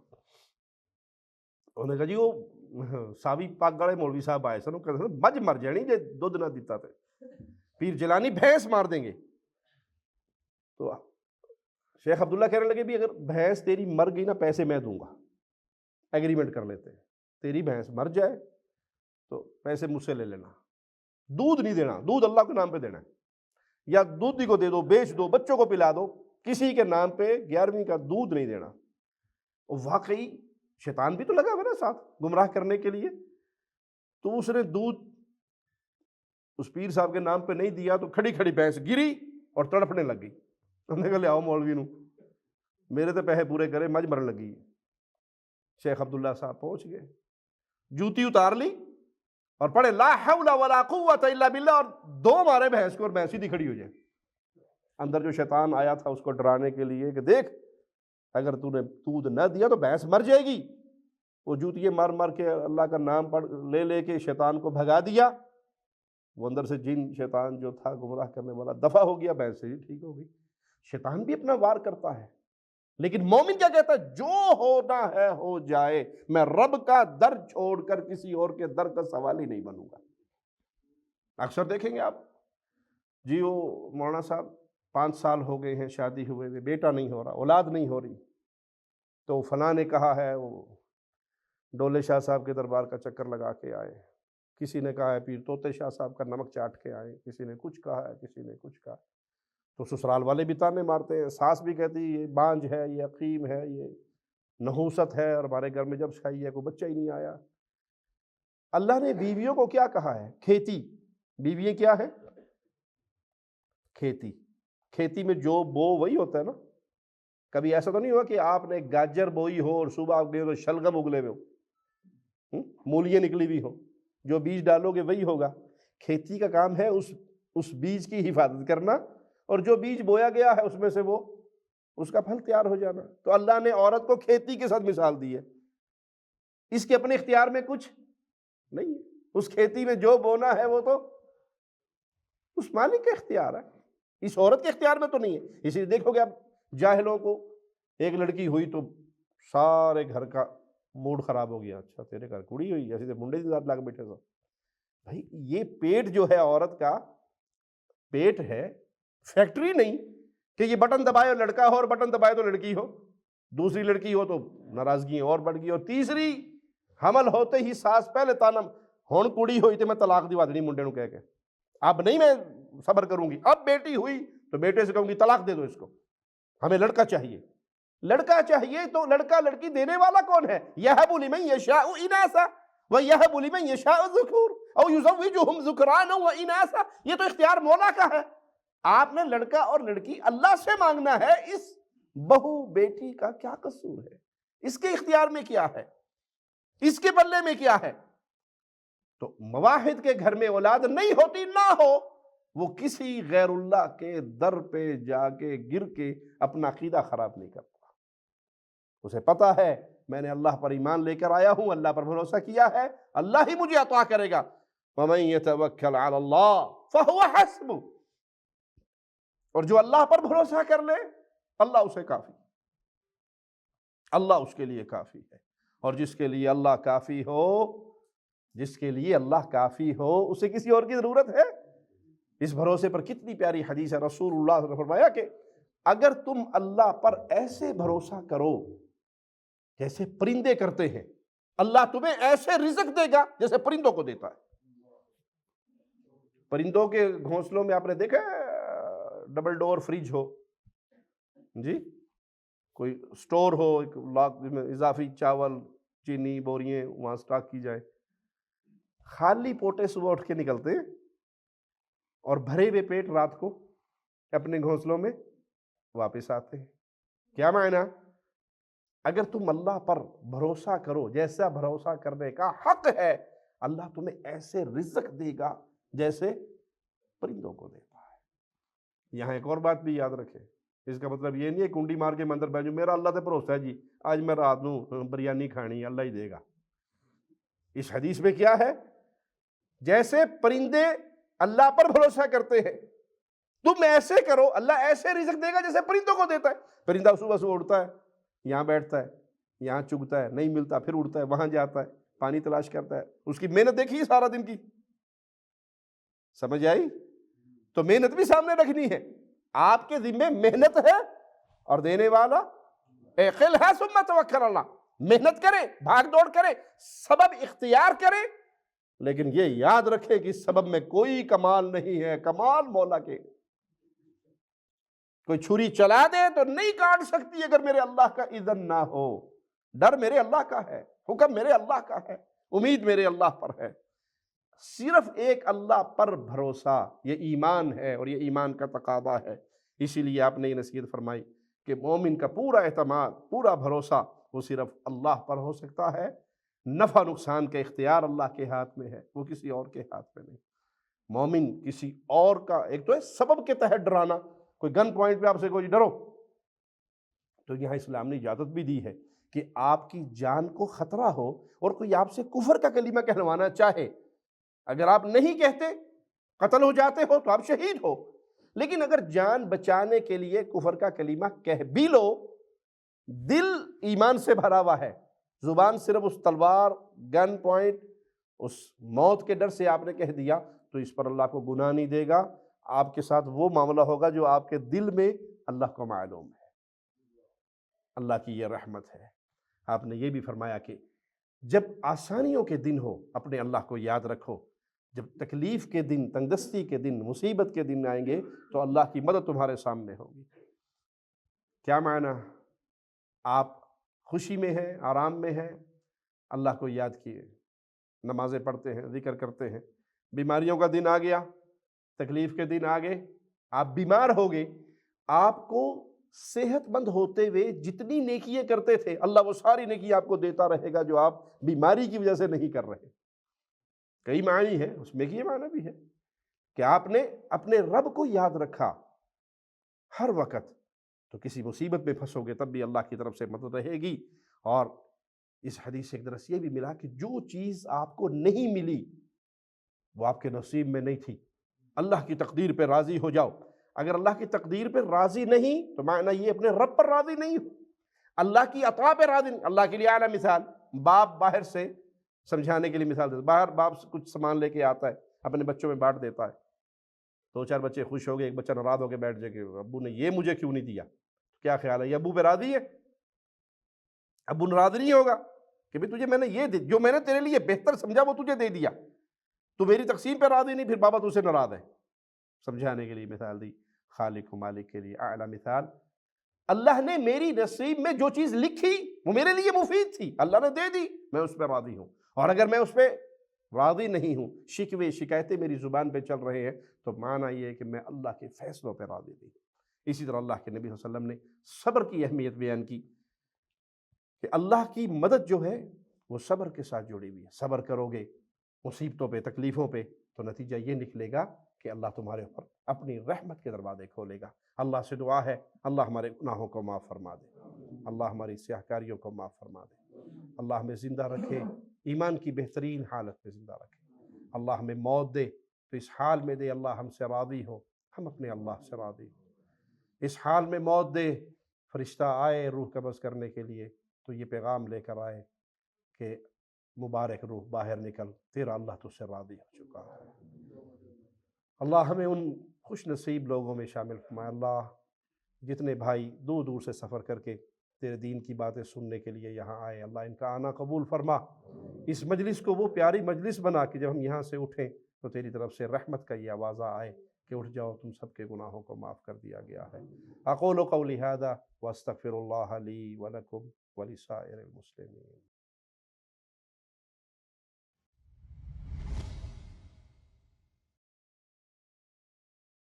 انہوں نے کہا جی وہ ساوی پاک گڑے مولوی صاحب آئے سن مجھ مر جانی جے دودھ نہ دیتا تھے، پیر جیلانی بھینس مار دیں گے. تو شیخ عبداللہ کہنے لگے بھی اگر بھینس تیری مر گئی نا پیسے میں دوں گا، ایگریمنٹ کر لیتے ہیں. تیری بھینس مر جائے تو پیسے مجھ سے لے لینا، دودھ نہیں دینا، دودھ اللہ کے نام پہ دینا ہے، یا دودھ کو دے دو، بیچ دو، بچوں کو پلا دو، کسی کے نام پہ 11ویں کا دودھ نہیں دینا. واقعی شیطان بھی تو لگا ہوا نا ساتھ گمراہ کرنے کے لیے. تو اس نے دودھ اس پیر صاحب کے نام پہ نہیں دیا تو کھڑی کھڑی بھینس گری اور تڑپنے لگ گئی. ہم نے کہا لے آؤ مولوی نو، میرے تو پیسے پورے کرے، مجھ مرن لگی. شیخ عبداللہ صاحب پہنچ گئے، جوتی اتار لی اور پڑھے لا حول ولا قوت الا باللہ، اور 2 مارے بھینس کو اور بھینس سیدھی کھڑی ہو جائے. اندر جو شیطان آیا تھا اس کو ڈرانے کے لیے کہ دیکھ اگر تو نے دودھ نہ دیا تو بھینس مر جائے گی. وہ جوتیے مار مار کے اللہ کا نام پڑھ لے لے کے شیطان کو بھگا دیا. وہ اندر سے جن شیطان جو تھا گمراہ کرنے والا دفع ہو گیا، بھینس سے ٹھیک ہو گئی. شیطان بھی اپنا وار کرتا ہے، لیکن مومن کیا کہتا ہے؟ جو ہونا ہے ہو جائے، میں رب کا در چھوڑ کر کسی اور کے در کا سوال ہی نہیں بنوں گا. اکثر دیکھیں گے آپ جی وہ مولانا صاحب 5 سال ہو گئے ہیں شادی ہوئے، بیٹا نہیں ہو رہا، اولاد نہیں ہو رہی، تو فلاں نے کہا ہے وہ ڈولے شاہ صاحب کے دربار کا چکر لگا کے آئے، کسی نے کہا ہے پیر طوطے شاہ صاحب کا نمک چاٹ کے آئے، کسی نے کچھ کہا ہے، کسی نے کچھ کہا. تو سسرال والے بھی تانے مارتے ہیں، ساس بھی کہتی یہ بانج ہے، یہ عقیم ہے، یہ نحوست ہے، اور ہمارے گھر میں جب شائی ہے کوئی بچہ ہی نہیں آیا. اللہ نے بیویوں کو کیا کہا ہے؟ کھیتی. بیوییں کیا ہے؟ کھیتی. کھیتی میں جو بو وہی ہوتا ہے نا. کبھی ایسا تو نہیں ہوا کہ آپ نے گاجر بوئی ہو اور صبح آپ گئے تو شلگم اگلے ہوئے ہو، مولیاں نکلی ہوئی ہو، جو بیج ڈالو گے وہی ہوگا. کھیتی کا کام ہے اس بیج کی حفاظت کرنا، اور جو بیج بویا گیا ہے اس میں سے وہ اس کا پھل تیار ہو جانا. تو اللہ نے عورت کو کھیتی کے ساتھ مثال دی ہے. اس کے اپنے اختیار میں کچھ نہیں ہے. اس کھیتی میں جو بونا ہے وہ تو اس مالک کا اختیار ہے، اس عورت کے اختیار میں تو نہیں ہے. اسی لیے دیکھو گے اب جاہلوں کو ایک لڑکی ہوئی تو سارے گھر کا موڈ خراب ہو گیا. اچھا تیرے گھر کڑی ہوئی، ایسے منڈے کے ساتھ لا کے بیٹھے تھا. بھائی یہ پیٹ جو ہے عورت کا پیٹ ہے، فیکٹری نہیں کہ یہ بٹن دبائے اور لڑکا ہو اور بٹن دبائے تو لڑکی ہو. دوسری لڑکی ہو تو ناراضگی اور بڑھ گئی، اور تیسری حمل ہوتے ہی ساس پہلے تانم ہون کڑی ہوئی تو میں طلاق دیوا دینی منڈے نو کہہ کے، اب نہیں میں صبر کروں گی. اب بیٹی ہوئی تو بیٹے سے کہوں گی طلاق دے دو اس کو، ہمیں لڑکا چاہیے. لڑکا چاہیے تو لڑکا لڑکی دینے والا کون ہے؟ یہب لمن یشاء اناثا ویہب لمن یشاء الذکور او یزوجہم ذکرانا واناثا. یہ تو اختیار مولا کا ہے. آپ نے لڑکا اور لڑکی اللہ سے مانگنا ہے. اس بہو بیٹی کا کیا قصور ہے؟ اس کے اختیار میں کیا ہے؟ اس کے بلے میں کیا ہے؟ تو مواحد کے گھر میں اولاد نہیں ہوتی، نہ ہو، وہ کسی غیر اللہ کے در پہ جا کے گر کے اپنا عقیدہ خراب نہیں کرتا. اسے پتا ہے میں نے اللہ پر ایمان لے کر آیا ہوں، اللہ پر بھروسہ کیا ہے، اللہ ہی مجھے عطا کرے گا. وَمَن يَتَوَكَّلْ عَلَى اللَّهِ فَهُوَ حَسْبُهُ. اور جو اللہ پر بھروسہ کر لے اللہ اسے کافی، اللہ اس کے لیے کافی ہے. اور جس کے لیے اللہ کافی ہو، جس کے لیے اللہ کافی ہو، اسے کسی اور کی ضرورت ہے؟ اس بھروسے پر کتنی پیاری حدیث ہے، رسول اللہ نے فرمایا کہ اگر تم اللہ پر ایسے بھروسہ کرو جیسے پرندے کرتے ہیں، اللہ تمہیں ایسے رزق دے گا جیسے پرندوں کو دیتا ہے۔ پرندوں کے گھونسلوں میں آپ نے دیکھا ہے ڈبل ڈور فریج ہو، جی، کوئی سٹور ہو، ایک لاک میں اضافی چاول، چینی، بوریاں وہاں سٹاک کی جائے، خالی پوٹے صبح اٹھ کے نکلتے ہیں اور بھرے ہوئے پیٹ رات کو اپنے گھونسلوں میں واپس آتے ہیں۔ کیا معنی؟ اگر تم اللہ پر بھروسہ کرو جیسا بھروسہ کرنے کا حق ہے، اللہ تمہیں ایسے رزق دے گا جیسے پرندوں کو دیتا ہے۔ یہاں ایک اور بات بھی یاد رکھے، اس کا مطلب یہ نہیں ہے کنڈی مار کے مندر بیٹھو میرا اللہ سے بھروسہ ہے جی آج میں رات نو بریانی کھانی اللہ ہی دے گا۔ اس حدیث میں کیا ہے؟ جیسے پرندے اللہ پر بھروسہ کرتے ہیں تم ایسے کرو، اللہ ایسے رزق دے گا جیسے پرندوں کو دیتا ہے۔ پرندہ صبح صبح اڑتا ہے، یہاں بیٹھتا ہے، یہاں چگتا ہے، نہیں ملتا پھر اڑتا ہے، وہاں جاتا ہے، پانی تلاش کرتا ہے، اس کی محنت دیکھیے سارا دن کی، سمجھ آئی؟ تو محنت بھی سامنے رکھنی ہے، آپ کے ذمہ محنت ہے اور دینے والا عقل ہے، ثم توکل اللہ، محنت کرے، بھاگ دوڑ کرے، سبب اختیار کرے، لیکن یہ یاد رکھے کہ اس سبب میں کوئی کمال نہیں ہے، کمال مولا کے۔ کوئی چھری چلا دے تو نہیں کاٹ سکتی اگر میرے اللہ کا اذن نہ ہو۔ ڈر میرے اللہ کا ہے، حکم میرے اللہ کا ہے، امید میرے اللہ پر ہے۔ صرف ایک اللہ پر بھروسہ یہ ایمان ہے اور یہ ایمان کا تقاضا ہے۔ اسی لیے آپ نے یہ نصیحت فرمائی کہ مومن کا پورا اعتماد، پورا بھروسہ وہ صرف اللہ پر ہو سکتا ہے۔ نفع نقصان کا اختیار اللہ کے ہاتھ میں ہے، وہ کسی اور کے ہاتھ میں نہیں۔ مومن کسی اور کا، ایک تو ہے سبب کے تحت ڈرانا، کوئی گن پوائنٹ پہ آپ سے کوئی ڈرو، تو یہاں اسلام نے اجازت بھی دی ہے کہ آپ کی جان کو خطرہ ہو اور کوئی آپ سے کفر کا کلمہ کہلوانا چاہے، اگر آپ نہیں کہتے قتل ہو جاتے ہو تو آپ شہید ہو، لیکن اگر جان بچانے کے لیے کفر کا کلمہ کہہ بھی لو، دل ایمان سے بھرا ہوا ہے، زبان صرف اس تلوار، گن پوائنٹ، اس موت کے ڈر سے آپ نے کہہ دیا، تو اس پر اللہ کو گناہ نہیں دے گا، آپ کے ساتھ وہ معاملہ ہوگا جو آپ کے دل میں اللہ کو معلوم ہے۔ اللہ کی یہ رحمت ہے۔ آپ نے یہ بھی فرمایا کہ جب آسانیوں کے دن ہو اپنے اللہ کو یاد رکھو، جب تکلیف کے دن، تنگدستی کے دن، مصیبت کے دن آئیں گے تو اللہ کی مدد تمہارے سامنے ہوگی۔ کیا معنی؟ آپ خوشی میں ہیں، آرام میں ہیں، اللہ کو یاد کیے، نمازیں پڑھتے ہیں، ذکر کرتے ہیں، بیماریوں کا دن آ گیا، تکلیف کے دن آ گئے، آپ بیمار ہو گئے، آپ کو صحت مند ہوتے ہوئے جتنی نیکیاں کرتے تھے اللہ وہ ساری نیکی آپ کو دیتا رہے گا جو آپ بیماری کی وجہ سے نہیں کر رہے۔ کئی معنی ہیں اس میں، یہ معنی بھی ہے کہ آپ نے اپنے رب کو یاد رکھا ہر وقت، تو کسی مصیبت میں پھنسو گے تب بھی اللہ کی طرف سے مدد رہے گی۔ اور اس حدیث سے ایک درس یہ بھی ملا کہ جو چیز آپ کو نہیں ملی وہ آپ کے نصیب میں نہیں تھی۔ اللہ کی تقدیر پہ راضی ہو جاؤ، اگر اللہ کی تقدیر پہ راضی نہیں تو معنی یہ اپنے رب پر راضی نہیں ہو، اللہ کی عطا پہ راضی نہیں۔ اللہ کے لیے اعلیٰ مثال، باپ باہر سے سمجھانے کے لیے مثال دیتا، باہر باپ کچھ سامان لے کے آتا ہے، اپنے بچوں میں بانٹ دیتا ہے، دو چار بچے خوش ہو گئے، ایک بچہ ناراض ہو کے بیٹھ جائے کہ ابو نے یہ مجھے کیوں نہیں دیا۔ کیا خیال ہے، یہ ابو پہ راضی ہے؟ ابو ناراض نہیں ہوگا کہ بھئی تجھے میں نے یہ جو میں نے تیرے لیے بہتر سمجھا وہ تجھے دے دیا، تو میری تقسیم پہ راضی نہیں، پھر بابا تجھ سے ناراض ہے۔ سمجھانے کے لیے مثال دی، خالق و مالک کے لیے اعلیٰ مثال، اللہ نے میری نصیب میں جو چیز لکھی وہ میرے لیے مفید تھی، اللہ نے دے دی، میں اس پہ راضی ہوں۔ اور اگر میں اس پہ راضی نہیں ہوں، شکوے شکایتیں میری زبان پہ چل رہے ہیں، تو معنی یہ ہے کہ میں اللہ کے فیصلوں پہ راضی نہیں ہوں۔ اسی طرح اللہ کے نبی صلی اللہ علیہ وسلم نے صبر کی اہمیت بیان کی کہ اللہ کی مدد جو ہے وہ صبر کے ساتھ جڑی ہوئی ہے۔ صبر کرو گے مصیبتوں پہ، تکلیفوں پہ، تو نتیجہ یہ نکلے گا کہ اللہ تمہارے اوپر اپنی رحمت کے دروازے کھولے گا۔ اللہ سے دعا ہے اللہ ہمارے گناہوں کو معاف فرما دے، اللہ ہماری سیاہ کاریوں کو معاف فرما دے، اللہ ہمیں زندہ رکھے، ایمان کی بہترین حالت میں زندہ رکھے، اللہ ہمیں موت دے تو اس حال میں دے اللہ ہم سے راضی ہو، ہم اپنے اللہ سے راضی ہو۔ اس حال میں موت دے، فرشتہ آئے روح قبض کرنے کے لیے تو یہ پیغام لے کر آئے کہ مبارک روح باہر نکل، تیرا اللہ تجھ سے راضی ہو چکا ہے۔ اللہ ہمیں ان خوش نصیب لوگوں میں شامل فرمائے۔ اللہ جتنے بھائی دور دور سے سفر کر کے تیرے دین کی باتیں سننے کے لیے یہاں آئے، اللہ ان کا آنا قبول فرما، اس مجلس کو وہ پیاری مجلس بنا کہ جب ہم یہاں سے اٹھیں تو تیری طرف سے رحمت کا یہ آوازہ آئے کہ اٹھ جاؤ، تم سب کے گناہوں کو معاف کر دیا گیا ہے۔ اقول قولی ھذا واستغفر اللہ لی ولکم ولسائر المسلمین۔